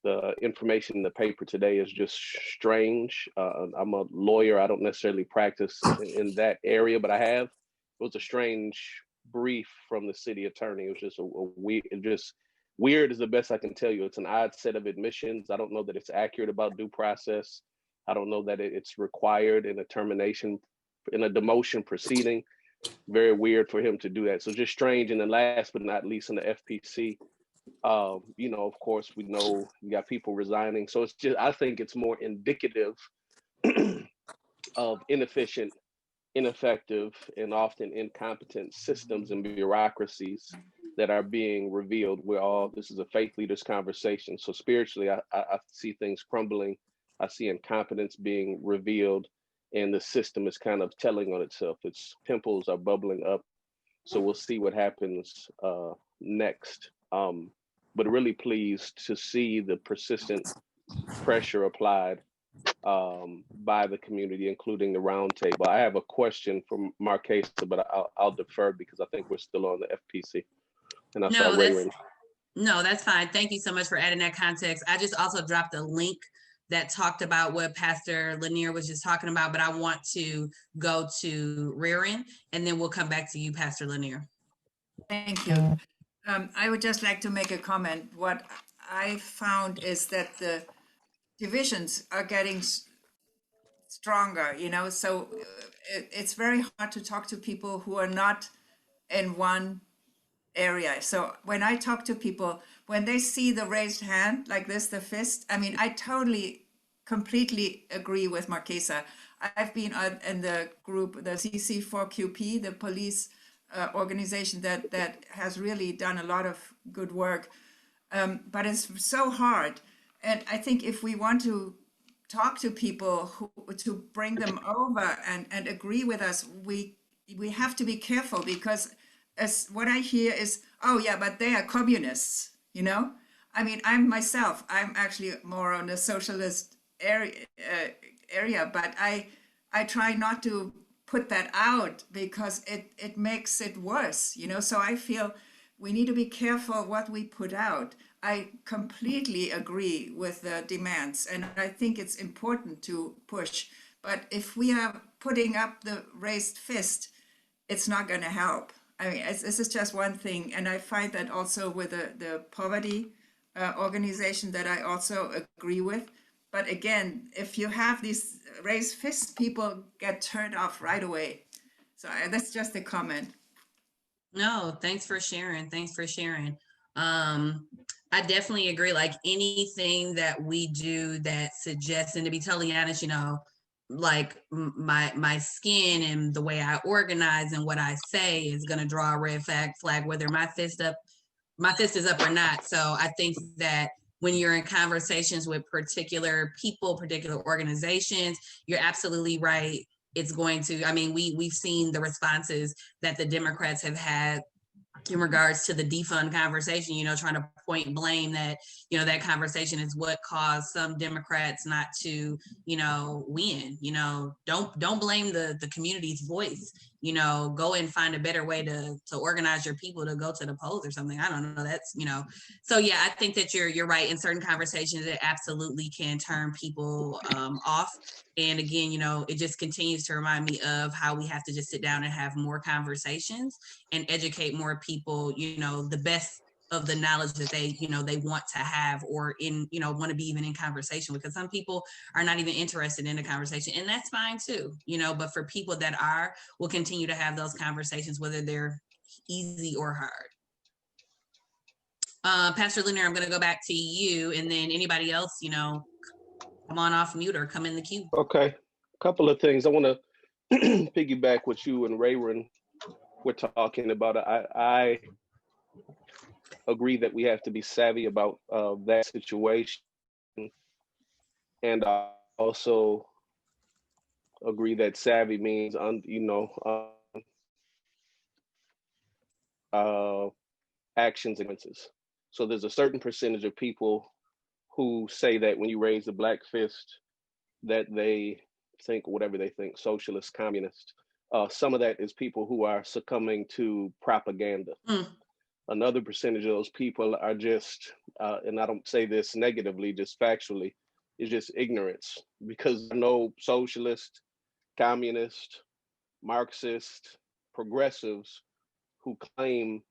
The information in the paper today is just strange. I'm a lawyer. I don't necessarily practice in that area, but I have. It was a strange brief from the city attorney. It was just weird is the best I can tell you. It's an odd set of admissions. I don't know that it's accurate about due process. I don't know that it's required in a termination, in a demotion proceeding. Very weird for him to do that. So just strange. And then last but not least, in the FPC, of course, we know we got people resigning. So it's just, I think it's more indicative of inefficient, ineffective, and often incompetent systems and bureaucracies that are being revealed. This is a faith leaders conversation. So spiritually, I see things crumbling. I see incompetence being revealed, and the system is kind of telling on itself. Its pimples are bubbling up. So we'll see what happens next. But really pleased to see the persistent pressure applied by the community, including the roundtable. I have a question for Markasa, but I'll defer because I think we're still on the FPC. And I saw Ray. No, that's fine. Thank you so much for adding that context. I just also dropped a link that talked about what Pastor Lanier was just talking about, but I want to go to Rearing, and then we'll come back to you, Pastor Lanier. Thank you. I would just like to make a comment. What I found is that the divisions are getting stronger, so it's very hard to talk to people who are not in one area. So when I talk to people, when they see the raised hand like this, the fist, I totally, completely agree with Markasa. I've been in the group, the CC4QP, the police organization that has really done a lot of good work, but it's so hard. And I think if we want to talk to people to bring them over and agree with us, we have to be careful, because as what I hear is, oh yeah, but they are communists, I'm myself, I'm actually more on the socialist area, but I try not to put that out because it makes it worse, so I feel we need to be careful what we put out. I completely agree with the demands, and I think it's important to push, but if we are putting up the raised fist, it's not going to help. This is just one thing, and I find that also with the poverty organization that I also agree with. But again, if you have these raised fists, people get turned off right away. So that's just a comment. No, thanks for sharing. Thanks for sharing. I definitely agree. Like anything that we do that suggests, and to be totally honest, you know, like my skin and the way I organize and what I say is going to draw a red flag, whether my fist is up or not. So I think that when you're in conversations with particular people, particular organizations, you're absolutely right. It's going to, I mean, we've seen the responses that the Democrats have had in regards to the defund conversation, you know, trying to point blame that, you know, that conversation is what caused some Democrats not to, you know, win. You know, don't blame the community's voice. You know, go and find a better way to organize your people to go to the polls or something. I don't know. That's, you know, so yeah, I think that you're right. In certain conversations, it absolutely can turn people off. And again, you know, it just continues to remind me of how we have to just sit down and have more conversations and educate more people, you know, the best of the knowledge that they, you know, they want to have, or in, you know, want to be even in conversation, because some people are not even interested in the conversation, and that's fine too, you know, but for people that are, will continue to have those conversations, whether they're easy or hard. Pastor Lunar, I'm going to go back to you, and then anybody else, you know, come on off mute or come in the queue. Okay, a couple of things. I want to piggyback what you and Rayron were talking about. I agree that we have to be savvy about that situation, and I also agree that savvy means, you know, actions and consequences. So there's a certain percentage of people who say that when you raise the black fist, that they think whatever they think, socialist, communist. Some of that is people who are succumbing to propaganda. Another percentage of those people are just, and I don't say this negatively, just factually, is just ignorance. Because I know socialist, communist, Marxist, progressives who claim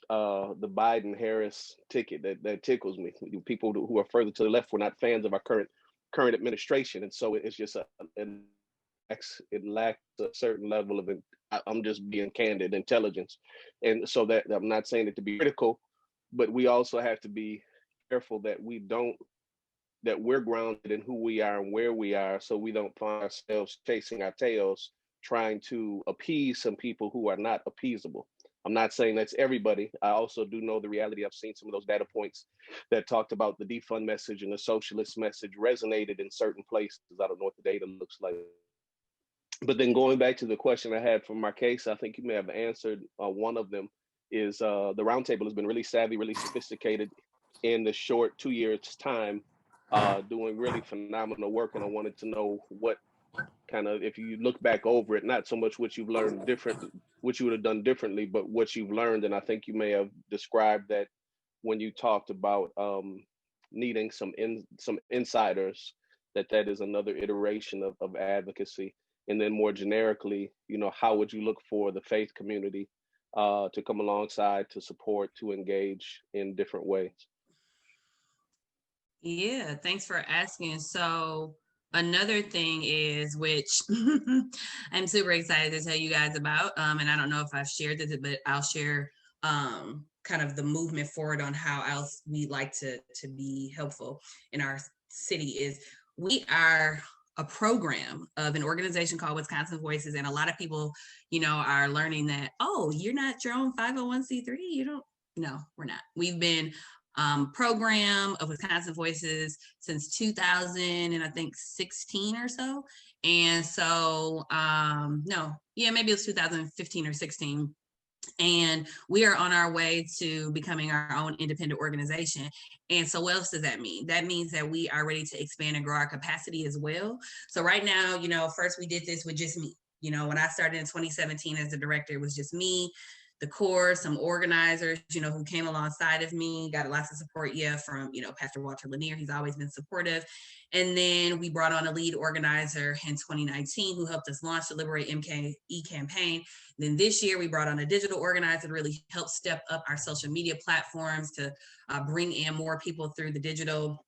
the Biden-Harris ticket, that tickles me. People who are further to the left were not fans of our current administration, and so it's just it lacks a certain level of, I'm just being candid, intelligence. And so that, I'm not saying it to be critical, but we also have to be careful that that we're grounded in who we are and where we are, so we don't find ourselves chasing our tails trying to appease some people who are not appeasable. I'm not saying that's everybody. I also do know the reality. I've seen some of those data points that talked about the defund message and the socialist message resonated in certain places. I don't know what the data looks like. But then going back to the question I had from Markasa, I think you may have answered one of them, is the roundtable has been really savvy, really sophisticated in the short 2 years time, doing really phenomenal work. And I wanted to know what kind of, if you look back over it, not so much what you've learned different, what you would have done differently, but what you've learned. And I think you may have described that when you talked about needing some insiders, that is another iteration of advocacy. And then more generically, you know, how would you look for the faith community to come alongside, to support, to engage in different ways? Yeah, thanks for asking. So another thing is, which I'm super excited to tell you guys about, and I don't know if I've shared this, but I'll share kind of the movement forward on how else we like to be helpful in our city. Is we are a program of an organization called Wisconsin Voices, and a lot of people, you know, are learning that, oh, you're not your own 501c3. You don't. No, we're not. We've been program of Wisconsin Voices since 2000 and I think 16 or so. And so, maybe it was 2015 or 16. And we are on our way to becoming our own independent organization. And so what else does that mean? That means that we are ready to expand and grow our capacity as well. So right now, you know, first we did this with just me. You know, when I started in 2017 as the director, it was just me, the core, some organizers, you know, who came alongside of me, got lots of support, from, you know, Pastor Walter Lanier. He's always been supportive. And then we brought on a lead organizer in 2019 who helped us launch the Liberate MKE campaign. Then this year we brought on a digital organizer to really help step up our social media platforms to bring in more people through the digital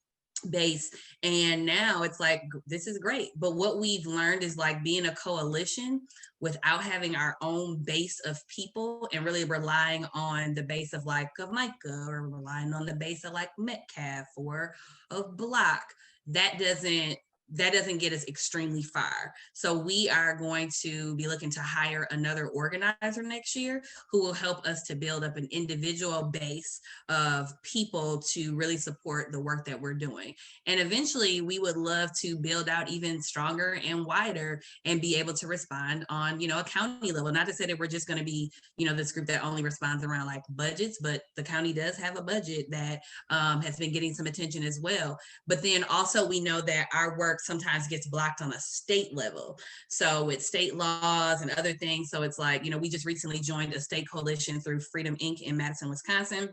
base. And now it's like, this is great. But what we've learned is like being a coalition without having our own base of people and really relying on the base of like of Micah or relying on the base of like Metcalf or of Block, that doesn't get us extremely far. So we are going to be looking to hire another organizer next year who will help us to build up an individual base of people to really support the work that we're doing. And eventually we would love to build out even stronger and wider and be able to respond on, a county level. Not to say that we're just going to be, this group that only responds around like budgets, but the county does have a budget that has been getting some attention as well. But then also we know that our work sometimes gets blocked on a state level. So with state laws and other things. So it's like, we just recently joined a state coalition through Freedom Inc. in Madison, Wisconsin.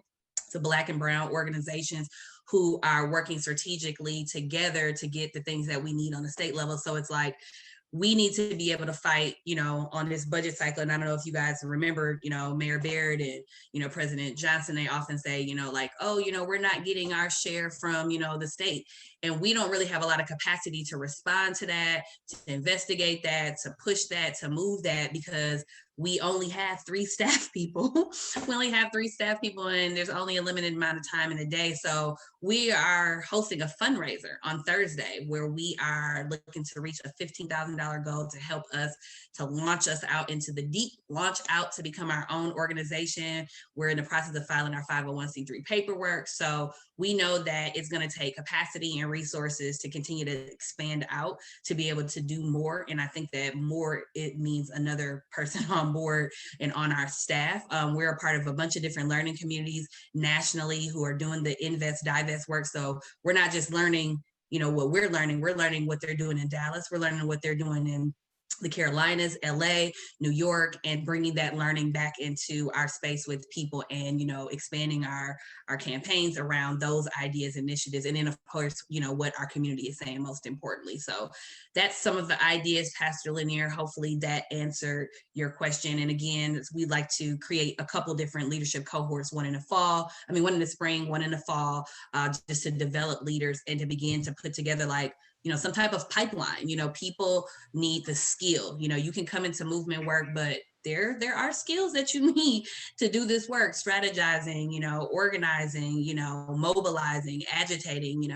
So Black and Brown organizations who are working strategically together to get the things that we need on the state level. So it's like, we need to be able to fight, on this budget cycle. And I don't know if you guys remember, Mayor Baird and, President Johnson, they often say, like, oh, we're not getting our share from, the state. And we don't really have a lot of capacity to respond to that, to investigate that, to push that, to move that, because we only have 3 staff people. We only have 3 staff people and there's only a limited amount of time in the day. So we are hosting a fundraiser on Thursday where we are looking to reach a $15,000 goal to help us to launch us out into the deep, launch out to become our own organization. We're in the process of filing our 501c3 paperwork. So we know that it's going to take capacity and resources to continue to expand out to be able to do more. And I think that more, it means another person on board and on our staff. We're a part of a bunch of different learning communities nationally who are doing the invest divest work. So we're not just learning, what we're learning what they're doing in Dallas. We're learning what they're doing in the Carolinas, LA, New York, and bringing that learning back into our space with people and, expanding our campaigns around those ideas, initiatives, and then of course, what our community is saying most importantly. So that's some of the ideas, Pastor Lanier. Hopefully that answered your question. And again, we'd like to create a couple different leadership cohorts, one in the spring, one in the fall, just to develop leaders and to begin to put together like, some type of pipeline. People need the skill. You can come into movement work, but there are skills that you need to do this work: strategizing, organizing, mobilizing, agitating,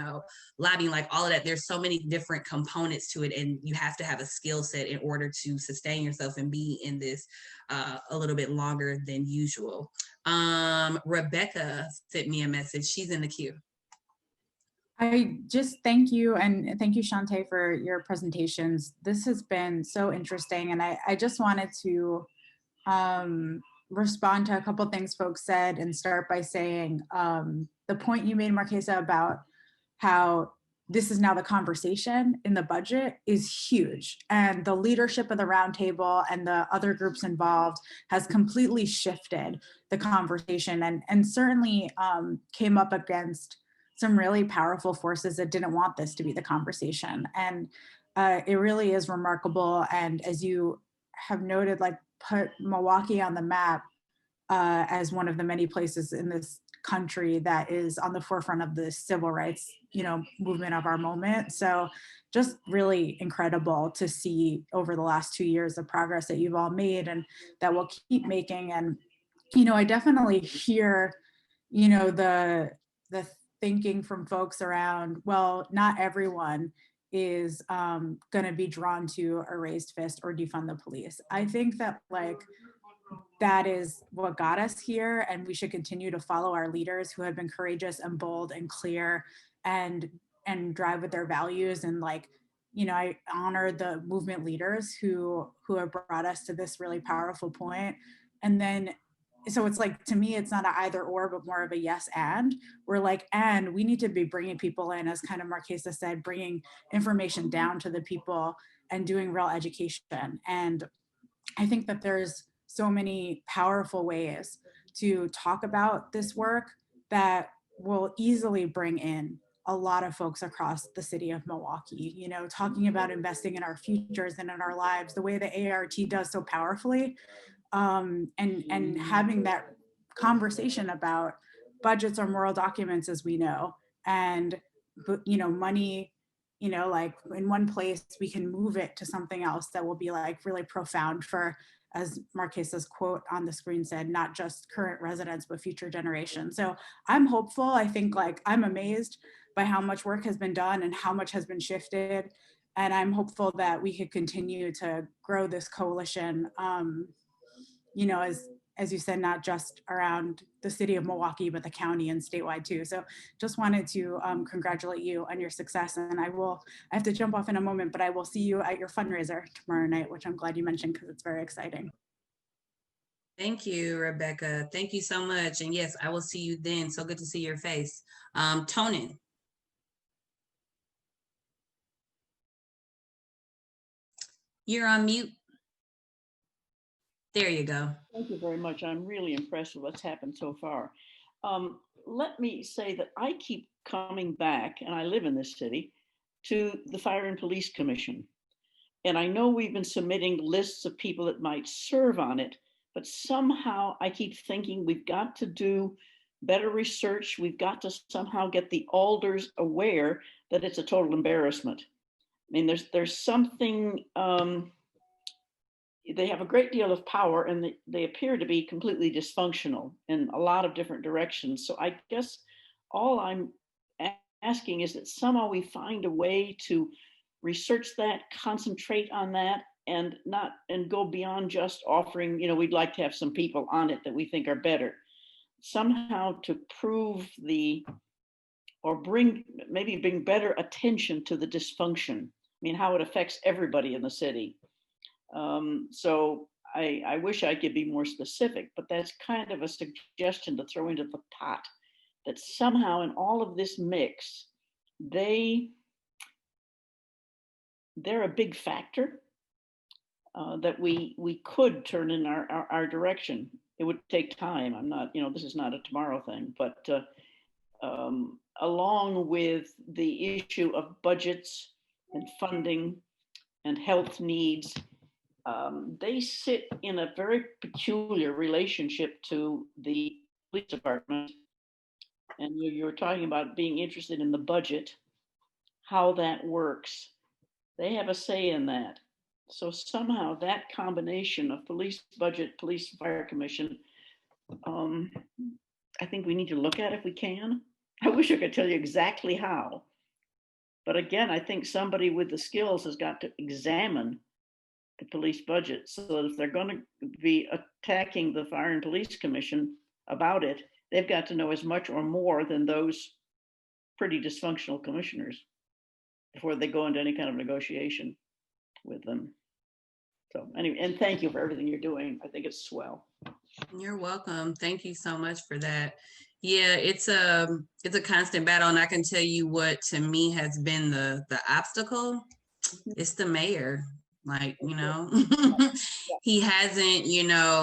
lobbying, like all of that. There's so many different components to it, and you have to have a skill set in order to sustain yourself and be in this a little bit longer than usual. Rebecca sent me a message. She's in the queue. I just thank you, and thank you, Shauntay, for your presentations. This has been so interesting, and I just wanted to respond to a couple things folks said and start by saying the point you made, Markasa, about how this is now the conversation in the budget is huge, and the leadership of the roundtable and the other groups involved has completely shifted the conversation, and certainly came up against some really powerful forces that didn't want this to be the conversation. And it really is remarkable. And as you have noted, like put Milwaukee on the map as one of the many places in this country that is on the forefront of the civil rights, movement of our moment. So just really incredible to see over the last 2 years the progress that you've all made and that we'll keep making. And, I definitely hear, the thinking from folks around, well, not everyone is going to be drawn to a raised fist or defund the police. I think that that is what got us here, and we should continue to follow our leaders who have been courageous and bold and clear and drive with their values. And I honor the movement leaders who have brought us to this really powerful point. And then so it's like, to me, it's not an either or, but more of a yes and. We're like, and we need to be bringing people in, as kind of Markasa said, bringing information down to the people and doing real education. And I think that there's so many powerful ways to talk about this work that will easily bring in a lot of folks across the city of Milwaukee, talking about investing in our futures and in our lives, the way the ART does so powerfully. And having that conversation about budgets or moral documents, as we know, and money, like in one place, we can move it to something else that will be like really profound for, as Markasa's quote on the screen said, not just current residents, but future generations. So I'm hopeful. I think like I'm amazed by how much work has been done and how much has been shifted. And I'm hopeful that we could continue to grow this coalition, as you said, not just around the city of Milwaukee, but the county and statewide too. So just wanted to congratulate you on your success. And I have to jump off in a moment, but I will see you at your fundraiser tomorrow night, which I'm glad you mentioned because it's very exciting. Thank you, Rebecca. Thank you so much. And yes, I will see you then. So good to see your face. Tonin. You're on mute. There you go. Thank you very much. I'm really impressed with what's happened so far. Let me say that I keep coming back, and I live in this city, to the Fire and Police Commission. And I know we've been submitting lists of people that might serve on it, but somehow I keep thinking we've got to do better research. We've got to somehow get the alders aware that it's a total embarrassment. I mean, there's something, they have a great deal of power and they appear to be completely dysfunctional in a lot of different directions. So I guess all I'm asking is that somehow we find a way to research that, concentrate on that, and go beyond just offering, we'd like to have some people on it that we think are better. Somehow to prove bring better attention to the dysfunction. I mean, how it affects everybody in the city. So I wish I could be more specific, but that's kind of a suggestion to throw into the pot, that somehow in all of this mix, they're a big factor that we could turn in our direction. It would take time. I'm not, this is not a tomorrow thing, but along with the issue of budgets and funding and health needs, they sit in a very peculiar relationship to the police department. And you're talking about being interested in the budget, how that works. They have a say in that. So somehow that combination of police budget, police fire commission, I think we need to look at if we can. I wish I could tell you exactly how. But again, I think somebody with the skills has got to examine the police budget, so that if they're going to be attacking the Fire and Police Commission about it, they've got to know as much or more than those pretty dysfunctional commissioners before they go into any kind of negotiation with them. So anyway, and thank you for everything you're doing. I think it's swell. You're welcome. Thank you so much for that. Yeah, it's a constant battle, and I can tell you what to me has been the obstacle. It's the mayor. Like, he hasn't,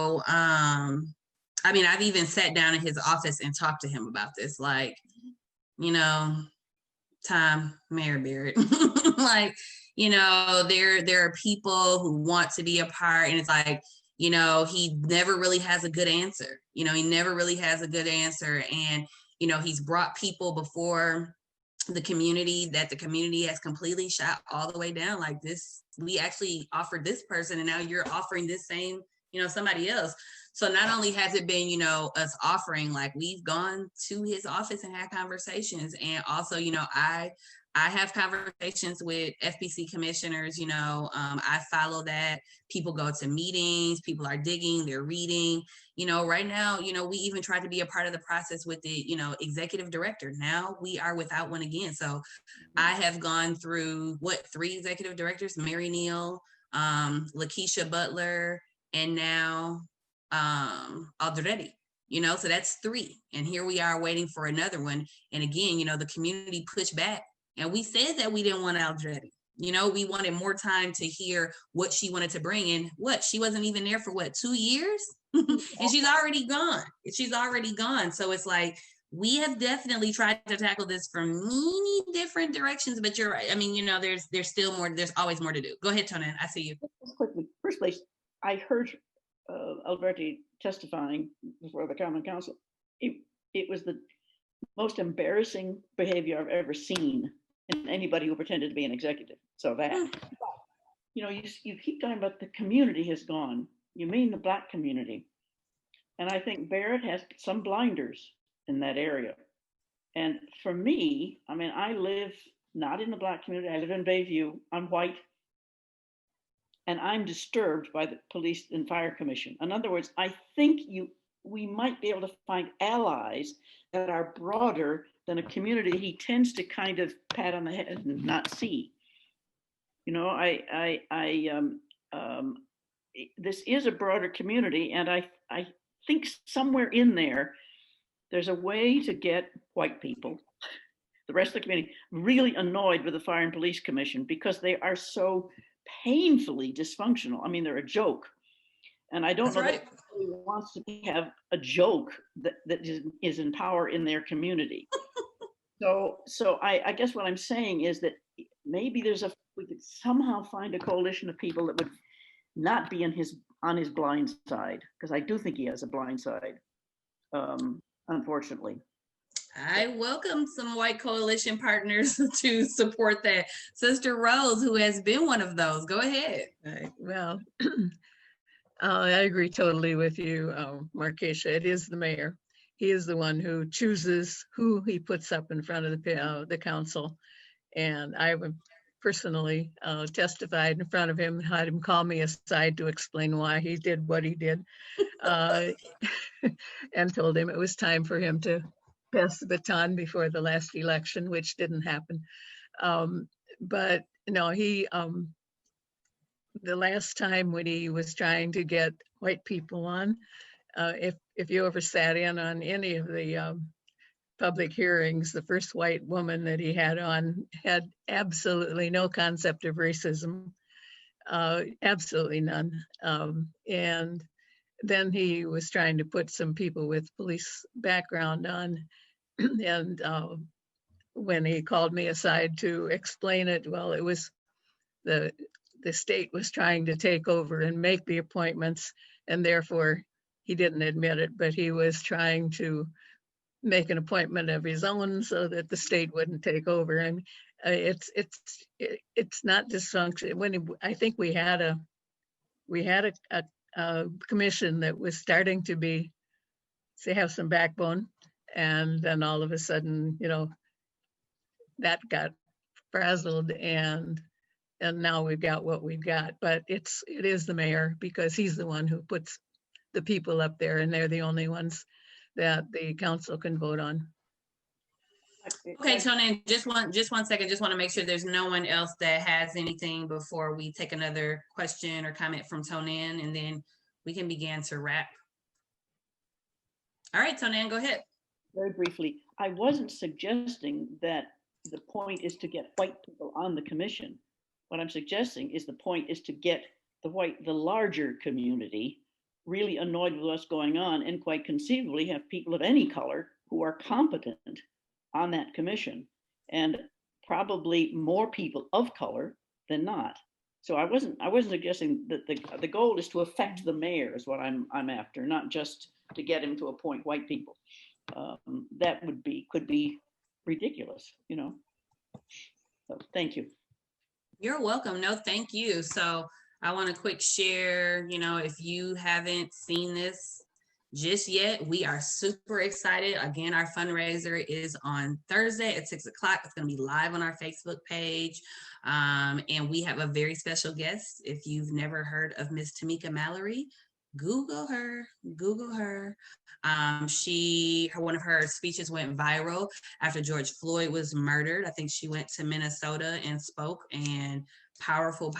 I mean, I've even sat down in his office and talked to him about this, like, Tom, Mayor Barrett, like, there are people who want to be a part, and it's like, he never really has a good answer. He never really has a good answer. And, he's brought people before the community that the community has completely shot all the way down. Like, this, we actually offered this person, and now you're offering this same, somebody else. So not only has it been, us offering, like, we've gone to his office and had conversations. And also, I have conversations with FPC commissioners, I follow that. People go to meetings, people are digging, they're reading, right now, we even tried to be a part of the process with the, executive director. Now we are without one again. So I have gone through 3 executive directors, Mary Neal, Lakeisha Butler, and now Aldretti. So that's 3. And here we are waiting for another one. And again, the community pushed back. And we said that we didn't want Aldretti. We wanted more time to hear what she wanted to bring in. She wasn't even there for 2 years? And she's already gone. So it's like, we have definitely tried to tackle this from many different directions, but you're right. I mean, there's still more, there's always more to do. Go ahead, Tonin, I see you. Quickly, first place, I heard Alberti testifying before the Common Council. It was most embarrassing behavior I've ever seen in anybody who pretended to be an executive. So that, you know, you keep talking about the community has gone. You mean the Black community. And I think Barrett has some blinders in that area. And for me, I mean, I live not in the Black community. I live in Bayview. I'm white. And I'm disturbed by the Police and Fire Commission. In other words, I think we might be able to find allies that are broader than a community he tends to kind of pat on the head and not see. You know, this is a broader community, and I think somewhere in there's a way to get white people, the rest of the community, really annoyed with the Fire and Police Commission because they are so painfully dysfunctional. I mean, they're a joke. And I don't know that anybody wants to have a joke that is in power in their community. So I guess what I'm saying is that maybe we could somehow find a coalition of people that would not be on his blind side, because I do think he has a blind side, unfortunately. I welcome some white coalition partners to support that. Sister Rose, who has been one of those, go ahead. Right. Well, I agree totally with you, Markasa. It is the mayor. He is the one who chooses who he puts up in front of the council. And I would personally testified in front of him, had him call me aside to explain why he did what he did, and told him it was time for him to pass the baton before the last election, which didn't happen. But no, the last time when he was trying to get white people on, if you ever sat in on any of the public hearings, the first white woman that he had on had absolutely no concept of racism, absolutely none. And then he was trying to put some people with police background on, and when he called me aside to explain it, well, it was the state was trying to take over and make the appointments, and therefore he didn't admit it, but he was trying to make an appointment of his own so that the state wouldn't take over. And it's not dysfunction. I think we had a commission that was starting to have some backbone, and then all of a sudden, you know, that got frazzled, and now we've got what we've got. But it is the mayor, because he's the one who puts the people up there, and they're the only ones that the council can vote on. Okay, Tony, just one second. Just want to make sure there's no one else that has anything before we take another question or comment from Tonan, and then we can begin to wrap. All right, Tonan, go ahead. Very briefly, I wasn't suggesting that the point is to get white people on the commission. What I'm suggesting is the point is to get the larger community really annoyed with what's going on, and quite conceivably have people of any color who are competent on that commission, and probably more people of color than not. So I wasn't suggesting that the goal is to affect the mayor is what I'm after, not just to get him to appoint white people. That could be ridiculous, you know. So thank you. You're welcome. No, thank you. So I want to quick share, you know, if you haven't seen this just yet, we are super excited. Again, our fundraiser is on Thursday at 6 o'clock. It's going to be live on our Facebook page. And we have a very special guest. If you've never heard of Miss Tamika Mallory, Google her. One of her speeches went viral after George Floyd was murdered. I think she went to Minnesota and spoke, and powerful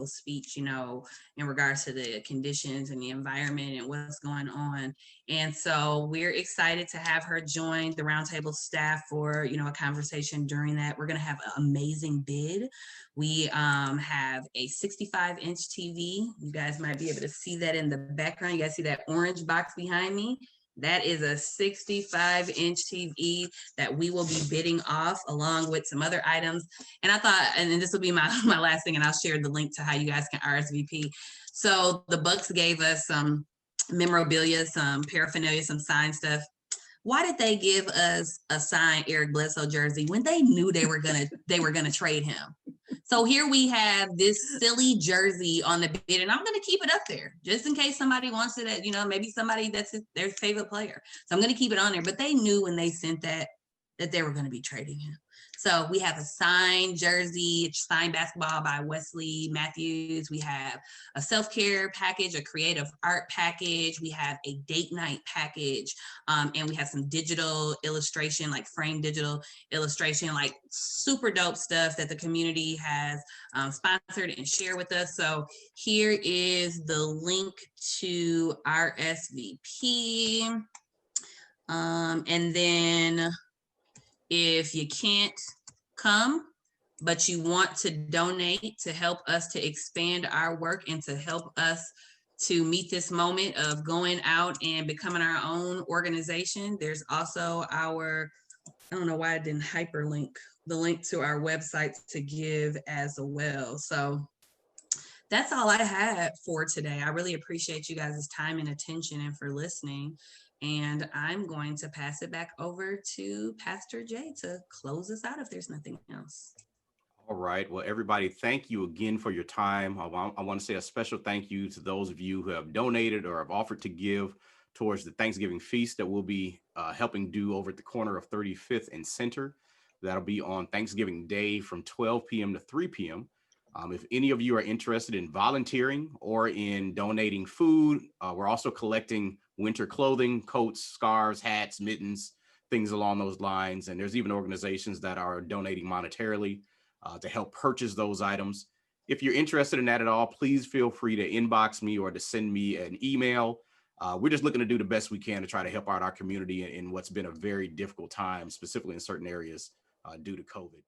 speech, you know, in regards to the conditions and the environment and what's going on. And so we're excited to have her join the roundtable staff for, you know, a conversation during that. We're going to have an amazing bid. We have a 65-inch TV. You guys might be able to see that in the background. You guys see that orange box behind me? That is a 65-inch TV that we will be bidding off, along with some other items. And I thought, and this will be my last thing, and I'll share the link to how you guys can RSVP. So the Bucks gave us some memorabilia, some paraphernalia, some signed stuff. why did they give us a signed Eric Bledsoe jersey when they knew they were gonna trade him? So here we have this silly jersey on the bid, and I'm gonna keep it up there just in case somebody wants it. You know, maybe somebody that's their favorite player. So I'm gonna keep it on there. But they knew when they sent that they were gonna be trading him. So we have a signed jersey, signed basketball by Wesley Matthews. We have a self-care package, a creative art package. We have a date night package. And we have some digital illustration, like framed digital illustration, like super dope stuff that the community has sponsored and shared with us. So here is the link to RSVP. And then if you can't come, but you want to donate to help us to expand our work and to help us to meet this moment of going out and becoming our own organization, there's also our, I don't know why I didn't hyperlink the link to our website to give as well. So that's all I had for today. I really appreciate you guys' time and attention and for listening. And I'm going to pass it back over to Pastor Jay to close us out if there's nothing else. All right. Well, everybody, thank you again for your time. I want to say a special thank you to those of you who have donated or have offered to give towards the Thanksgiving feast that we'll be helping do over at the corner of 35th and Center. That'll be on Thanksgiving Day from 12 p.m. to 3 p.m. If any of you are interested in volunteering or in donating food, we're also collecting winter clothing, coats, scarves, hats, mittens, things along those lines. And there's even organizations that are donating monetarily to help purchase those items. If you're interested in that at all, please feel free to inbox me or to send me an email. We're just looking to do the best we can to try to help out our community in what's been a very difficult time, specifically in certain areas due to COVID.